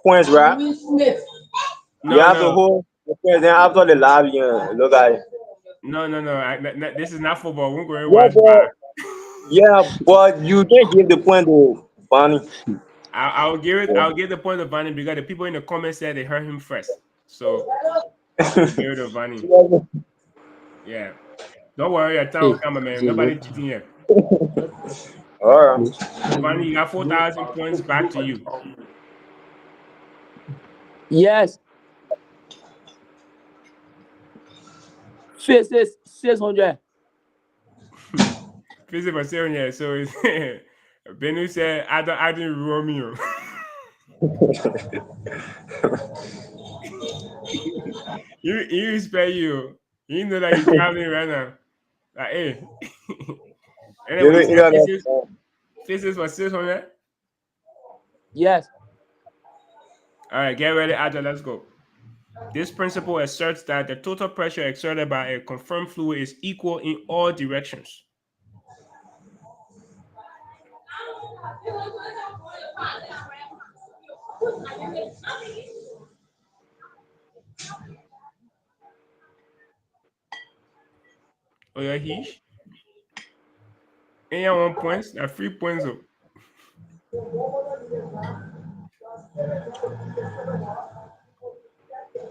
points, right? You No, have the no, whole the points. Then after the lab, look at it. no. This is not football. We're going to Yeah, watch back. but you didn't give the point to Barney. I'll give it. Yeah. I'll give the point to Vanny because the people in the comments said they heard him first. So we'll give it to Vanny. Yeah. Don't worry, your time will come, man. Nobody cheating here. All right. So Vanny, you got 4,000 points back to you. Yes. Faces 600. Visit for 7 years. So it's Bendu said, I didn't Romeo. He respect you. He know that you're traveling right now. Like, hey. Anyway, you said faces for 600. Yes. All right, get ready, Aja. Let's go. This principle asserts that the total pressure exerted by a confirmed fluid is equal in all directions. Oh, yeah, Heesh. And you 1 point, 3 points. Up.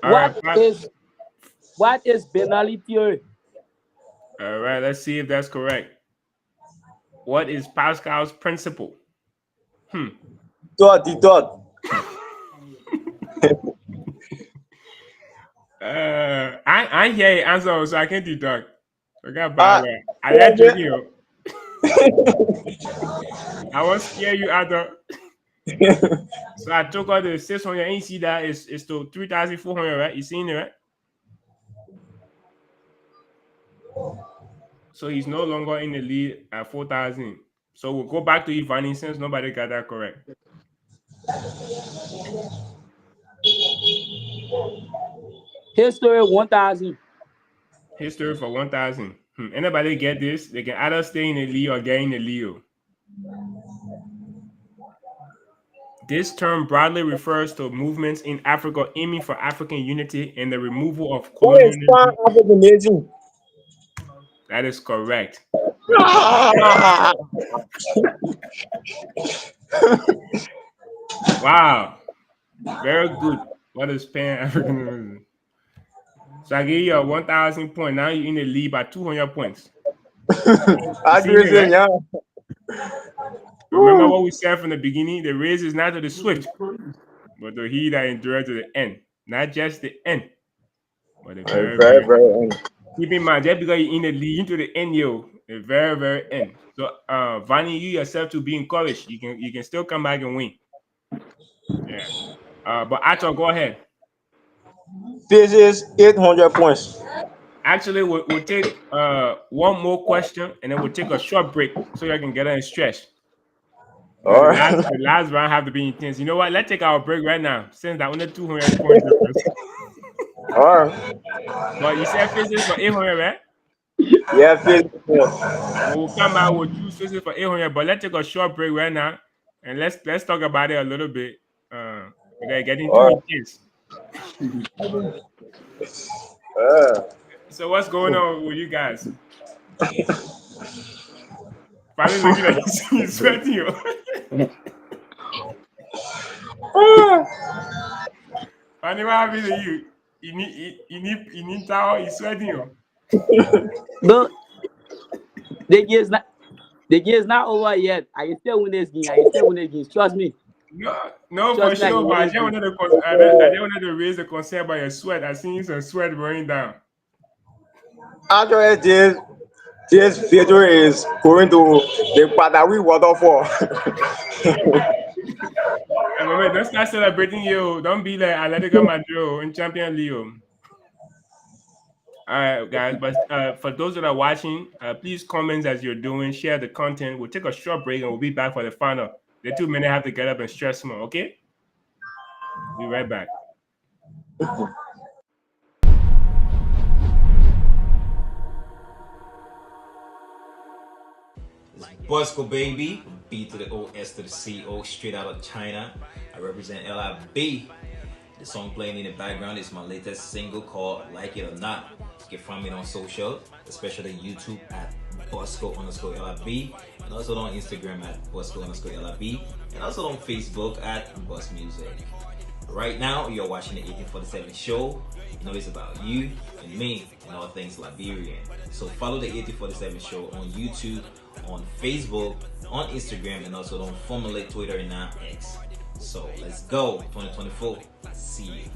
All right, What is Bernoulli theory? all right, let's see if that's correct. What is Pascal's principle? Thought. I hear your answer, so I can't deduct. Forget about it. I let you. I was scare you out of. So I took out the 600. And you see that it's to 3,400, right? You seen it, right? So he's no longer in the lead at 4,000. So we'll go back to Ivani since nobody got that correct. History 1000. History for 1,000. Anybody get this? They can either stay in the lead or get in the lead. This term broadly refers to movements in Africa aiming for African unity and the removal of colonialism. That is correct. Wow. Very good. What is Pan-Africanism? So I give you a 1,000 point. Now you're in the lead by 200 points. Right? Remember what we said from the beginning? The race is not to the swift, but to he that endures to the end. Not just the end, but the very end. Keep in mind, just because you're in the lead into the end, the very, very end. So Vanny, you yourself to be encouraged. You can still come back and win. Yeah. But Acho, go ahead. Physics 800 points. Actually, we'll take one more question and then we'll take a short break so you can get in stretch. The last round have to be intense. You know what? Let's take our break right now since that only 200 points. All right. But you said physics for 800, right? Yeah, physics. We'll come back. We'll choose physics for 800. But let's take a short break right now and let's talk about it a little bit. Because getting too intense. So what's going on with you guys? Finally looking like he's sweating you. Finally, what happened to you? You need towel, he's sweating you. No, the game is not over yet. I can still win this game. Trust me. No, for sure. But I just wanted to raise the concern about your sweat. I seen some sweat running down. Actually, this video is going to the Padawi waterfall. And remember, don't start celebrating you. Don't be like Atletico Madrid in Champions League. All right, guys. But for those that are watching, please comment as you're doing. Share the content. We'll take a short break and we'll be back for the final. The 2 minutes have to get up and stretch more. Okay. Be right back. Bosco baby, B to the O, S to the C O, straight out of China. I represent LIB. The song playing in the background is my latest single called Like It or Not. You can find me on social, especially YouTube at Bosco_LIB, and also on Instagram at Bosco_LIB, and also on Facebook at Bus Music. Right now, you're watching the 1847 show. You know it's about you and me and all things Liberian. So follow the 1847 show on YouTube, on Facebook, on Instagram, and also on formerly Twitter and now X. So let's go, 2024. See you.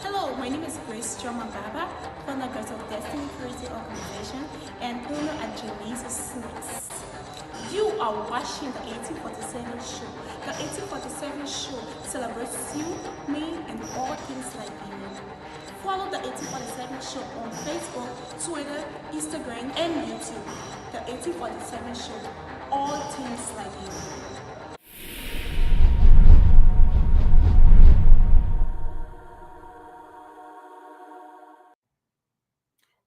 Hello, my name is Grace Choma Baba, founder of Destiny Creative Organization and owner at Janice's Snacks. You are watching the 1847 show. The 1847 show celebrates you, me, and all things Liberian. Follow the 1847 show on Facebook, Twitter, Instagram, and YouTube. The 1847 show, all things Liberian.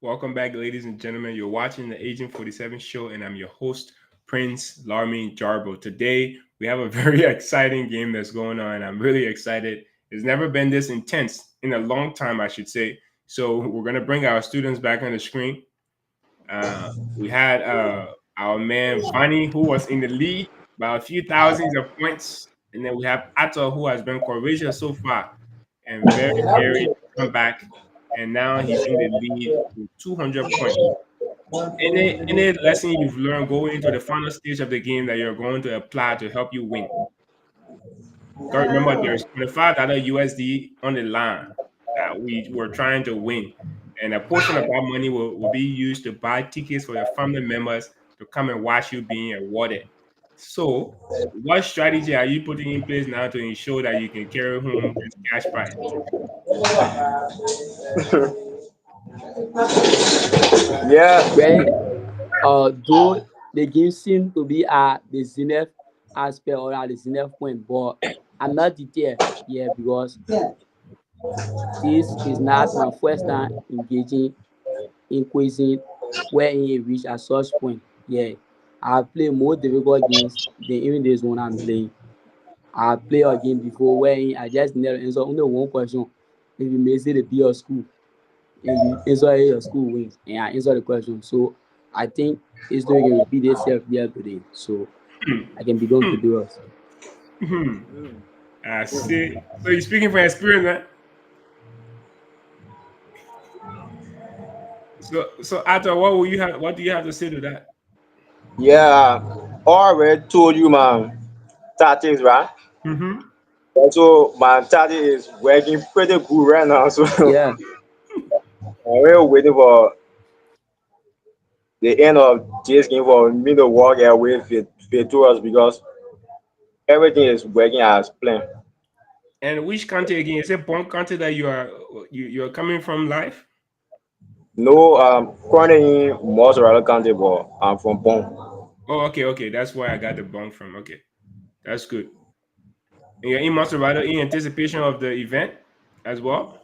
Welcome back, ladies and gentlemen. You're watching the 1847 show, and I'm your host, Prince Larmy Jarbo. Today, we have a very exciting game that's going on. I'm really excited. It's never been this intense in a long time, I should say. So we're going to bring our students back on the screen. We had our man, Varney, who was in the lead by a few thousands of points. And then we have Ato, who has been courageous so far and very, very come back. And now he's in the lead with 200 points. Any lesson you've learned going into the final stage of the game that you're going to apply to help you win? Gotta remember, there's $25 USD on the line that we were trying to win. And a portion of that money will be used to buy tickets for your family members to come and watch you being awarded. So, what strategy are you putting in place now to ensure that you can carry home this cash prize? Yeah, Well, though the game seemed to be at the zenith aspect or at the zenith point, but I'm not deterred yet because this is not my first time engaging in quizzing where he reached at such point. Yeah, I've played more difficult games than even this one I'm playing. I played a game before where I just never answer only one question. If you may say the B of school, and you answer your school wins, and I answer the question. So I think it's going to repeat itself here today. So I can begin to do it. I see. So you're speaking from experience, man. So Ato, what do you have to say to that? yeah. Already told you, man. Tactics, right? Mm-hmm. Also, my tactic is working pretty good right now. So Yeah. we're waiting for the end of this game for me to walk away victorious because everything is working as planned. And which country again? Is it Bon country that you're coming from live? No, currently in Mozzarella County, but I'm from Bon. Oh, okay. That's where I got the Bon from. Okay, that's good. And you're in Maserati in anticipation of the event as well?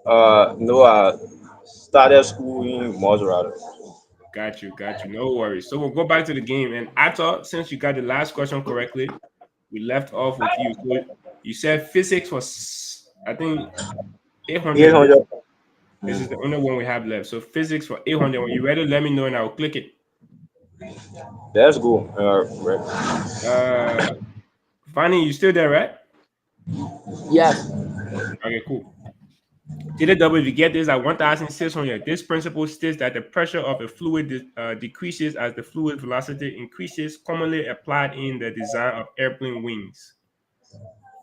No, I started school in Mozzarella. Got you. No worries. So we'll go back to the game. And Ato, since you got the last question correctly, we left off with you. So you said physics was, I think, 800. 800. This is the only one we have left. So physics for 800. When you're ready, let me know and I'll click it. Let's go. Fanny, you still there, right? Yes. Okay, cool. TW, if you get this at 1,600, this principle states that the pressure of a fluid decreases as the fluid velocity increases, commonly applied in the design of airplane wings.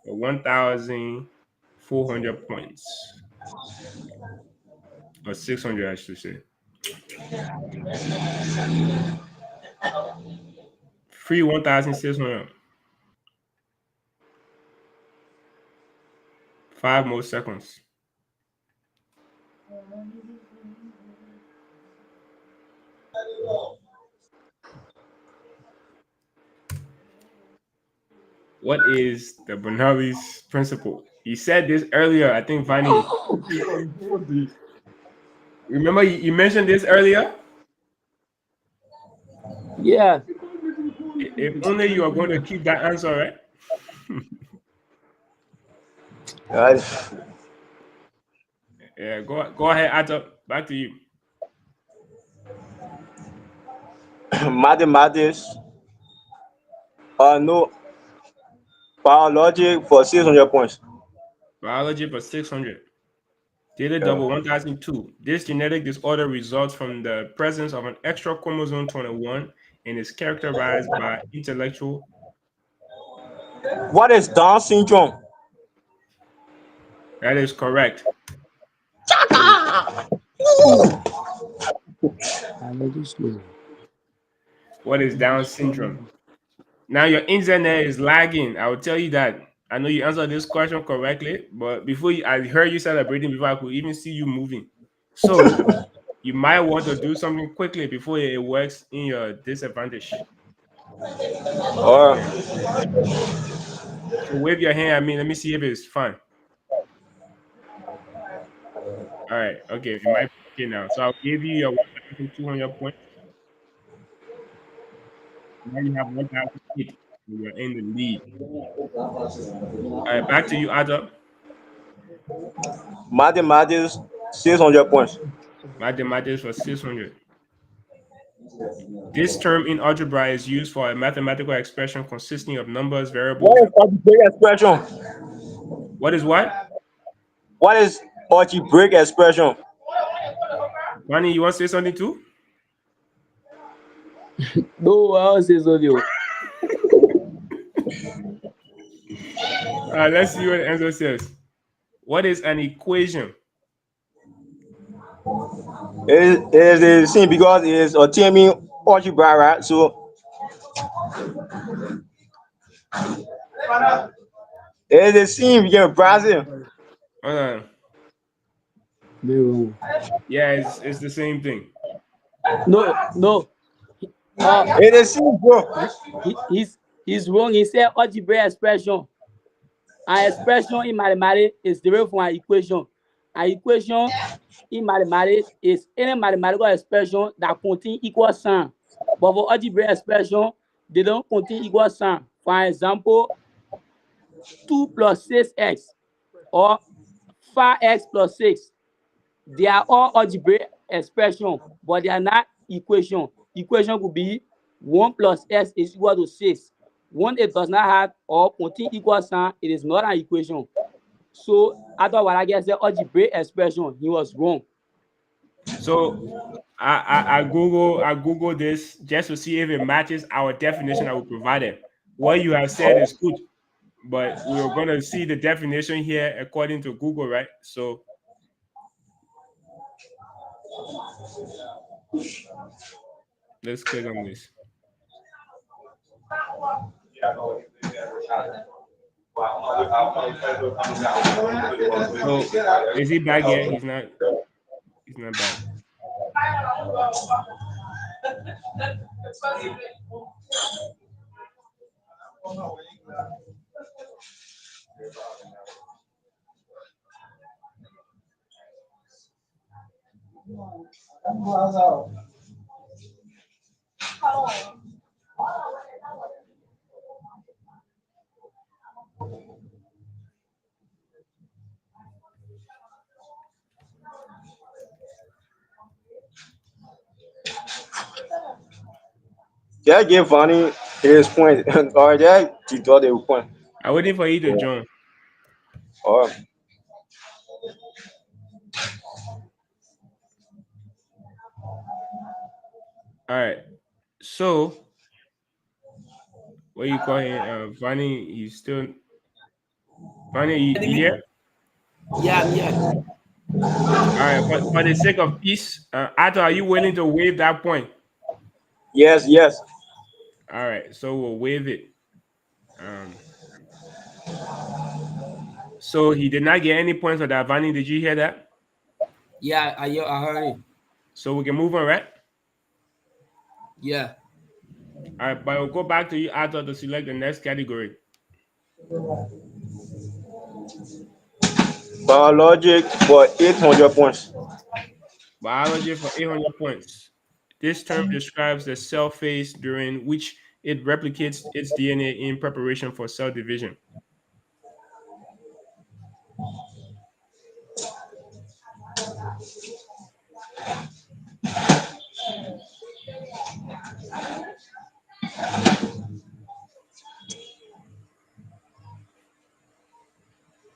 1,400 points. Or 600, I should say. Free 1,600. 5 more seconds. What is the Bernoulli's principle? He said this earlier. I think Vanny. Remember you mentioned this earlier? Yeah. If only you are going to keep that answer, right? Yeah, go ahead, Ato. Back to you. Mathematics. No. Biology for 600 points. Biology for 600. Data double 1002. This genetic disorder results from the presence of an extra chromosome 21 and is characterized by intellectual. What is Down syndrome? That is correct. What is Down syndrome? Now your internet is lagging. I will tell you that. I know you answered this question correctly, but I heard you celebrating before I could even see you moving. So you might want to do something quickly before it works in your disadvantage. Or So wave your hand at me. Let me see if it's fine. All right. Okay. It might be okay now. So I'll give you your 1,200 points. Now you have 1,008. You're in the lead. All right. Back to you, Adam. mathematics 600 points. Mathematics for 600. This term in algebra is used for a mathematical expression consisting of numbers, variables. What is algebraic expression? What is what? What is algebraic expression? Manny, you want to say something too? No, I'll say something. Let's see what the answer says. What is an equation? It is the same because it is a terming algebra, right? So it is the same in Brazil. Hold on. Yeah, it's the same thing. No. It is same, bro. He's wrong. He said algebraic expression. An expression in mathematics is derived from an equation. An equation in mathematics is any mathematical expression that contains equal sign. But for algebraic expression, they don't contain equal sign. For example, 2 plus 6x or 5x plus 6. They are all algebraic expression, but they are not equation. Equation could be 1 plus x is equal to 6. When it does not have or contain equal sign, it is not an equation. So after Walagi said algebraic expression, he was wrong. So I Google this just to see if it matches our definition I will provide it. What you have said is good, but we're gonna see the definition here according to Google, right? So let's click on this. So is he back yet? He's not back. Just give Varney his point, or just deduct the point. I'm waiting for you to join. Or All right. So, what you call him? Varney, you still. Varney, you here? Yeah, I'm here. All right. For the sake of peace, Ato, are you willing to waive that point? yes, yes. All right. So we'll waive it. So he did not get any points for that. Varney, did you hear that? Yeah, I heard it. So we can move on, right? Yeah. All right, but we'll go back to you, Ato, to select the next category. Biologic for 800 points. Biology for 800 points. This term describes the cell phase during which it replicates its DNA in preparation for cell division.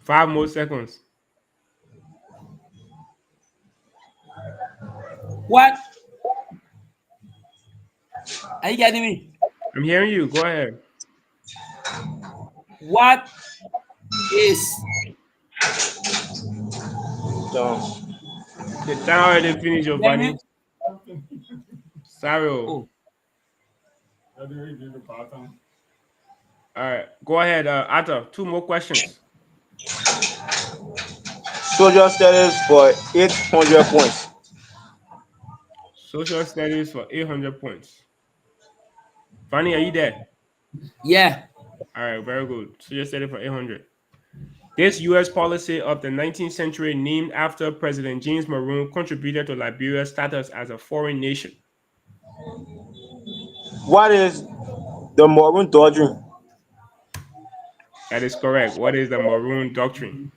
Five more seconds. What? Are you getting me? I'm hearing you. Go ahead. What is The time already finished, Giovanni. me? Sorry. Oh, All right, go ahead, Ato. Two more questions. Social studies for 800 points. Social studies for 800 points. Fanny, are you there? yeah. All right, very good. Social studies for 800. This U.S. policy of the 19th century, named after President James Maroon, contributed to Liberia's status as a foreign nation. What is the Maroon Doctrine? That is correct. What is the Maroon Doctrine?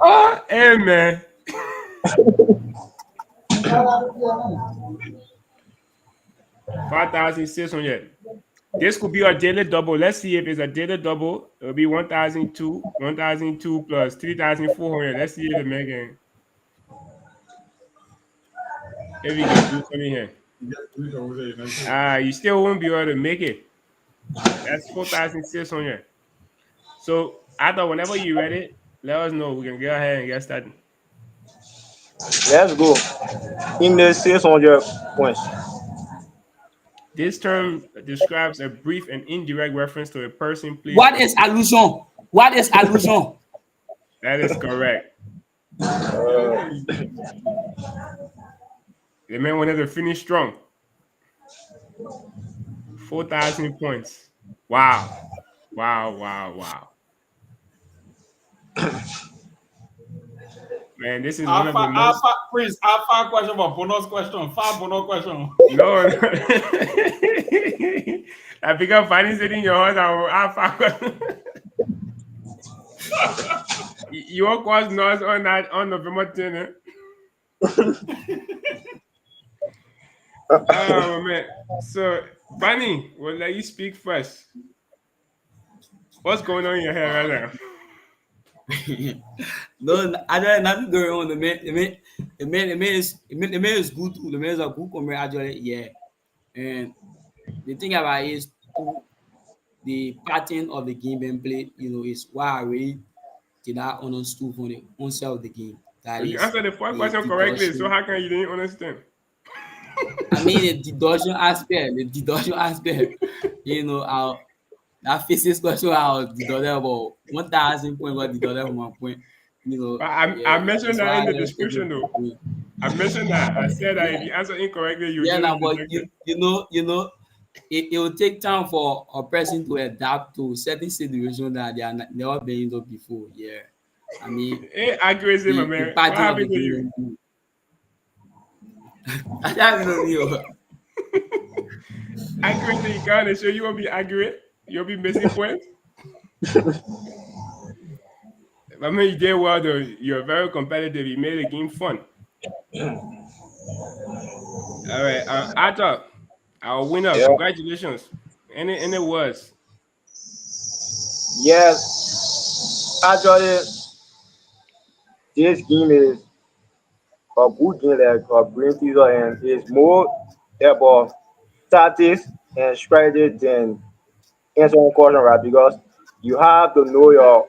Oh, hey, man. 5,600. This could be a daily double. Let's see if it's a daily double. It'll be 1,002 plus 3,400. Let's see if the Megan. If we can do something here. You still won't be able to make it. That's 4,600. So I thought whenever you're ready, let us know. We can go ahead and get started. Let's go. In the 600 points. This term describes a brief and indirect reference to a person. Please. What is allusion? What is allusion? That is correct. The man wanted to finish strong. 4,000 points. Wow. Man, this is one of the most... Prince, alpha question for bonus question. 5 bonus question. No. I pick up finding it in your heart. Alpha question. You walk was not on that on November 10th. Oh man. So Bunny, we'll let you speak first. What's going on in your head right now? No, I don't nothing going on. The man is good too. The man is a good comrade actually, yeah. And the thing about it is the pattern of the game being played, is why I really did not understand from the onset of the game. That You is answered the first question correctly, so deduction. how can you didn't understand? I mean the deduction aspect, how that physics question how deducted about 1,000 points, but deducted from 1 point. I mentioned that in the description though. Point. I mentioned that. I said that if you answer incorrectly, you Yeah, get now, but rejected. it will take time for a person to adapt to certain situations that they are never been into before. Yeah, I mean, Accuracy, my the man. What pattern of the happened to you? game. I don't know. Accuracy, you can't show you won't be accurate. You'll be missing points. I mean, you did well though. You're very competitive. You made the game fun. All right. Arthur, our winner. Yeah. Congratulations. Any words? Yes, actually, this game is a good game, like a brain teaser, and it's more about tactics and strategy than answering question, right? Because you have to know your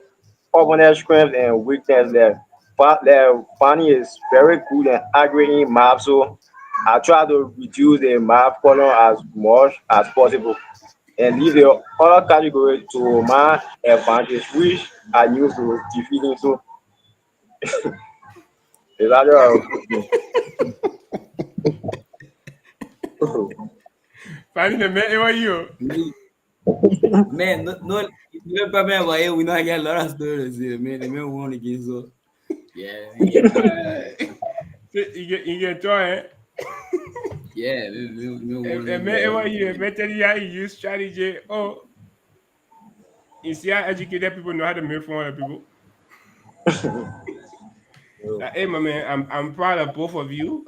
opponent's strength and weakness. Fanny is very good and accurate in math, so I try to reduce the math column as much as possible and leave the other category to my advantage, which I use to defeating. So it's actually a good thing. Finding the man, what you? Man, no problem about it. We know I get a lot of stories here, man. The man won again, so yeah, man, get You get try, eh? yeah, man won And man, again. what you? Man, tell you how you use strategy. Oh, you see how educated people know how to make fun of people. Hey, my man, I'm proud of both of you.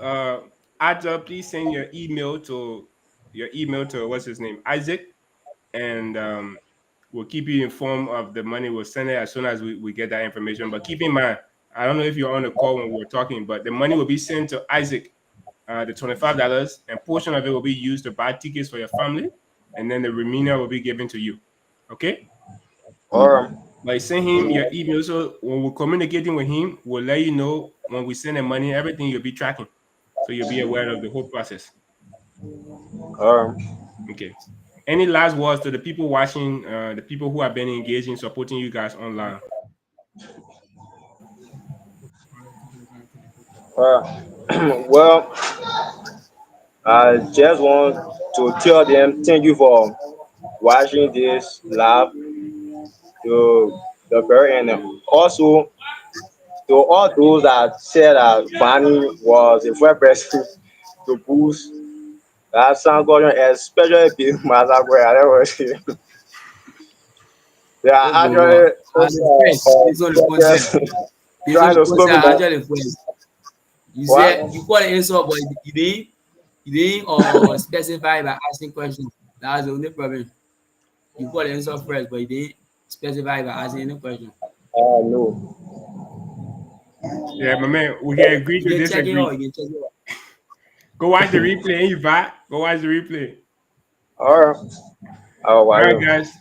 Arthur, please send your email to what's his name, Isaac, and we'll keep you informed of the money. We'll send it as soon as we get that information. But keep in mind, I don't know if you're on the call when we were talking, but the money will be sent to Isaac, the $25, and portion of it will be used to buy tickets for your family, and then the remainder will be given to you. Okay? Or Like send him your email. So when we're communicating with him, we'll let you know when we send the money, everything you'll be tracking. So you'll be aware of the whole process. or Okay. Any last words to the people watching, the people who have been engaging, supporting you guys online? or well, I just want to tell them thank you for watching this live to the very end. Also, to all those that said that Fanny was a first person to boost that sound going, especially Bendu Massaquoi. I never see. They Oh, are bro, actually the first, this one the concept. just This one trying the to slow concept me down. actually first. You What? said you call the answer, but you didn't specify by asking questions. That's the only problem. You call the answer first, but you didn't specify by asking any question. No. Yeah, my man, we can agree You to can check it out. disagree. You can check it out. Go watch the replay, you back. Go watch the replay. Or oh, All right, wow. guys.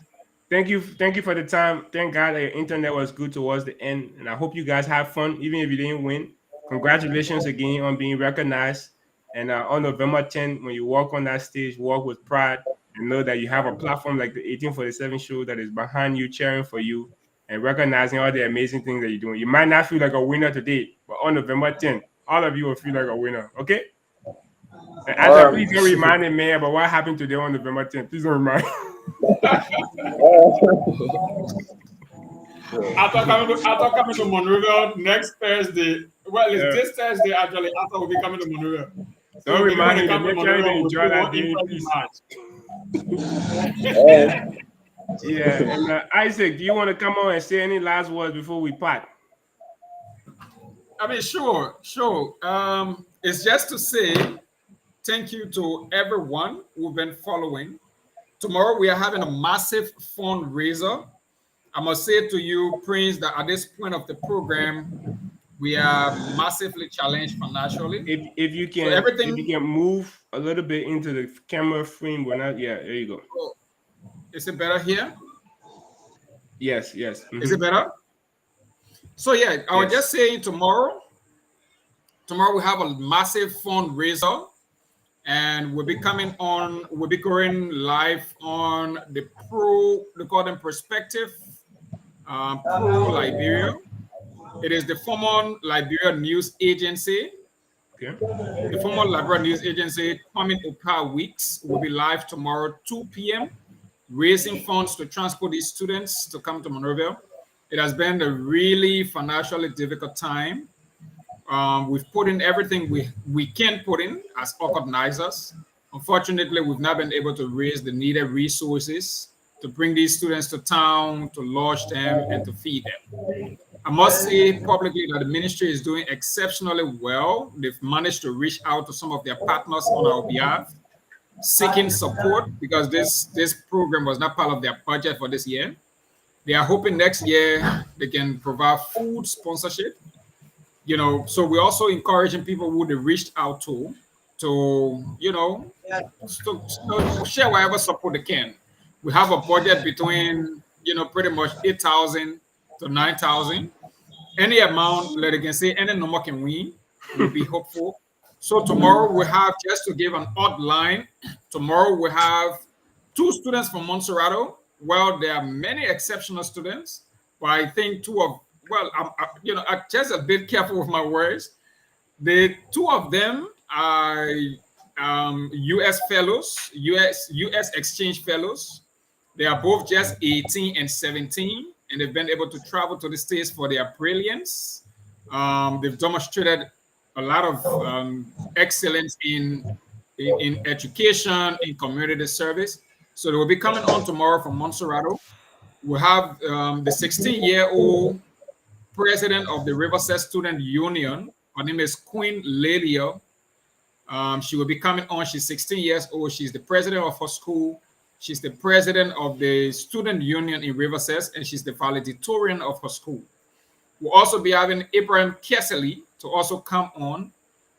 Thank you for the time. Thank God that your internet was good towards the end, and I hope you guys have fun, even if you didn't win. Congratulations again on being recognized. And on November 10th, when you walk on that stage, walk with pride and know that you have a platform like the 1847 show that is behind you, cheering for you, and recognizing all the amazing things that you're doing. You might not feel like a winner today, but on November 10th, all of you will feel like a winner. Okay? And Asa, Or please don't remind the mayor about what happened today on November 10th. Please don't remind. After coming to Monrovia next Thursday. Well, it's Yeah. this Thursday actually. After will be coming to Monrovia. Don't So maybe when remind they him. come to Make sure Monrovia, you we'll enjoy do that one day, in-person please. match. Yeah, and Isaac, do you want to come on and say any last words before we part? I mean, sure. It's just to say thank you to everyone who've been following. Tomorrow we are having a massive fundraiser. I must say to you, Prince, that at this point of the program, we are massively challenged financially. If you So can everything, move a little bit into the camera frame, we're not. Yeah, there you go. oh, is it better here? Yes. Is it better? So yeah, I was Yes. just saying tomorrow we have a massive fundraiser, and we'll be going live on the they call them Perspective, Pro Liberia. It is the former Liberia News Agency. Okay. The former Liberia News Agency, Kwame Oka Weeks, will be live tomorrow, 2 p.m., raising funds to transport these students to come to Monrovia. It has been a really financially difficult time. We've put in everything we can put in as organizers. Unfortunately, we've not been able to raise the needed resources to bring these students to town, to lodge them, and to feed them. I must say publicly that the ministry is doing exceptionally well. They've managed to reach out to some of their partners on our behalf, seeking support because this program was not part of their budget for this year. They are hoping next year they can provide food sponsorship. So we're also encouraging people who they reached out to share whatever support they can. We have a budget between pretty much 8,000 to 9,000. Any amount, like they can say, any number can win. We'll be hopeful. So tomorrow we have, just to give an odd line, tomorrow we have 2 students from Montserrato. Well, there are many exceptional students, but I think 2 of, well, I'm just a bit careful with my words. The 2 of them are U.S. fellows, U.S. exchange fellows. They are both just 18 and 17, and they've been able to travel to the States for their brilliance. They've demonstrated a lot of excellence in education, in community service. So they will be coming on tomorrow from Montserrato. We have the 16-year-old president of the Riverside Student Union. Her name is Queen Lelia. She will be coming on. She's 16 years old. She's the president of her school. She's the president of the student union in Riverside, and she's the valedictorian of her school. We'll also be having Abraham Kessely to also come on.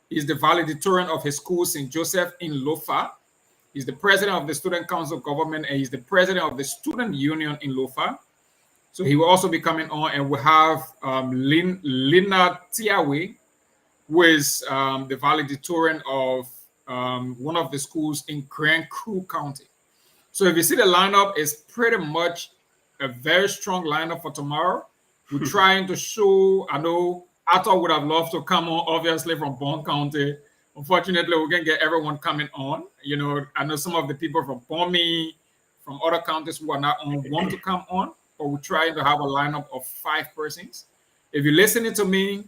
He's the valedictorian of his school, St. Joseph in Lofa. He's the president of the Student Council of Government, and he's the president of the Student Union in Lofa. So he will also be coming on, and we have Lina Tiawe, who is the valedictorian of one of the schools in Grand Cru County. So if you see the lineup, it's pretty much a very strong lineup for tomorrow. We're trying to show, I know Arthur would have loved to come on, obviously, from Bond County. Unfortunately, we can't get everyone coming on. I know some of the people from Bomi, from other counties who are not on, want to come on, but we're trying to have a lineup of 5 persons. If you're listening to me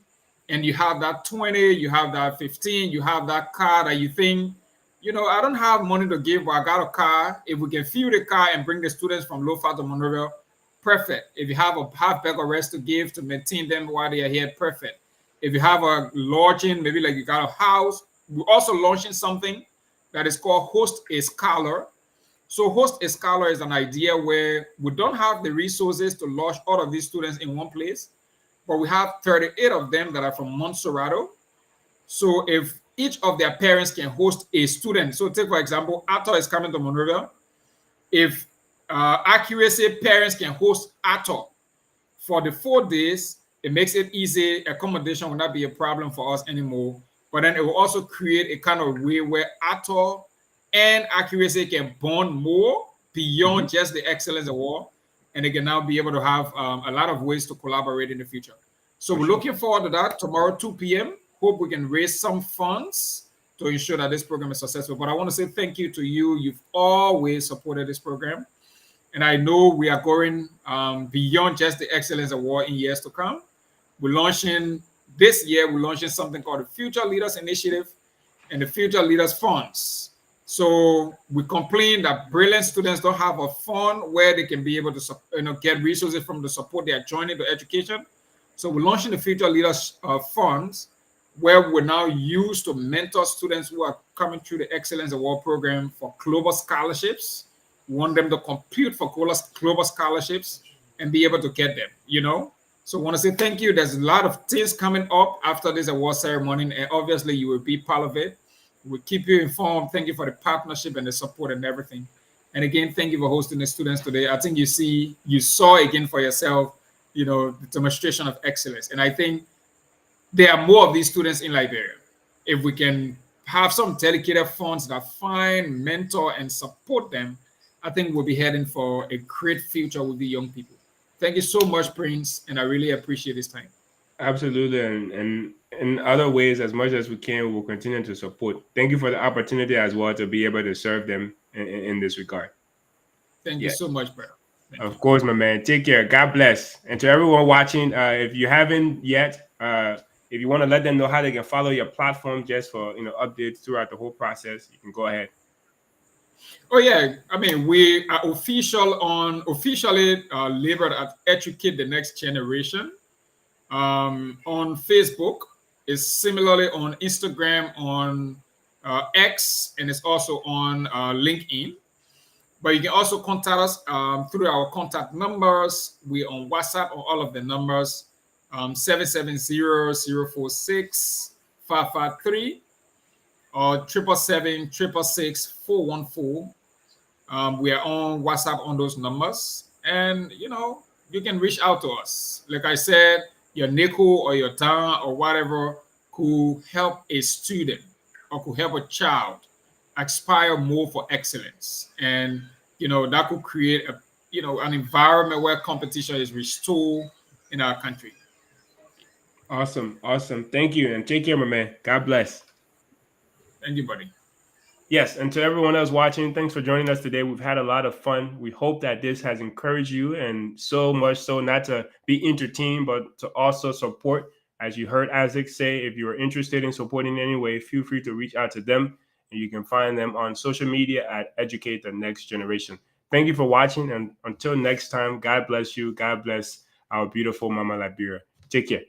and you have that 20, you have that 15, you have that car that you think, I don't have money to give, but I got a car. If we can fuel the car and bring the students from Lofa to Monrovia, perfect. If you have a half bag of rest to give to maintain them while they are here, perfect. If you have a lodging, maybe like you got a house, we're also launching something that is called Host a Scholar. So Host a Scholar is an idea where we don't have the resources to lodge all of these students in one place, but we have 38 of them that are from Montserrato. So if each of their parents can host a student, so take, for example, Arthur is coming to Monrovia. If Accuracy parents can host Arthur for the 4 days, it makes it easy. Accommodation will not be a problem for us anymore. But then it will also create a kind of way where Arthur and Accuracy can bond more beyond just the Excellence Award. And they can now be able to have a lot of ways to collaborate in the future. So we're looking forward to that tomorrow, 2 p.m. Hope we can raise some funds to ensure that this program is successful. But I want to say thank you to you. You've always supported this program. And I know we are going beyond just the Excellence Award in years to come. We're launching something called the Future Leaders Initiative and the Future Leaders Funds. So we complain that brilliant students don't have a fund where they can be able to get resources from the support they are joining to education. So we're launching the Future Leaders Funds, where we're now used to mentor students who are coming through the Excellence Award program for global scholarships. We want them to compete for global scholarships and be able to get them, So I want to say thank you. There's a lot of things coming up after this award ceremony, and obviously you will be part of it. We'll keep you informed. Thank you for the partnership and the support and everything. And again, thank you for hosting the students today. I think you saw again for yourself, the demonstration of excellence. And I think there are more of these students in Liberia. If we can have some dedicated funds that find, mentor, and support them, I think we'll be heading for a great future with the young people. Thank you so much, Prince, and I really appreciate this time. Absolutely, and in other ways, as much as we can, we'll continue to support. Thank you for the opportunity as well to be able to serve them in this regard. Thank you so much, bro. Of course, my man. Take care. God bless. And to everyone watching, if you haven't yet, if you want to let them know how they can follow your platform just for updates throughout the whole process, you can go ahead. Oh yeah, I mean, we are officially labeled as Educate the Next Generation. On Facebook. It's similarly on Instagram, on X, and it's also on LinkedIn. But you can also contact us through our contact numbers. We're on WhatsApp on all of the numbers, 770-046-553 or 777-666-414. We are on WhatsApp on those numbers. And, you can reach out to us. Like I said, your nickel or your dime or whatever could help a student or could help a child aspire more for excellence. And, that could create an environment where competition is restored in our country. Awesome. Thank you. And take care, my man. God bless. Thank you, buddy. Yes, and to everyone else watching, thanks for joining us today. We've had a lot of fun. We hope that this has encouraged you, and so much so not to be entertained, but to also support. As you heard Isaac say, if you are interested in supporting in any way, feel free to reach out to them, and you can find them on social media at Educate the Next Generation. Thank you for watching, and until next time, God bless you. God bless our beautiful Mama Liberia. Take care.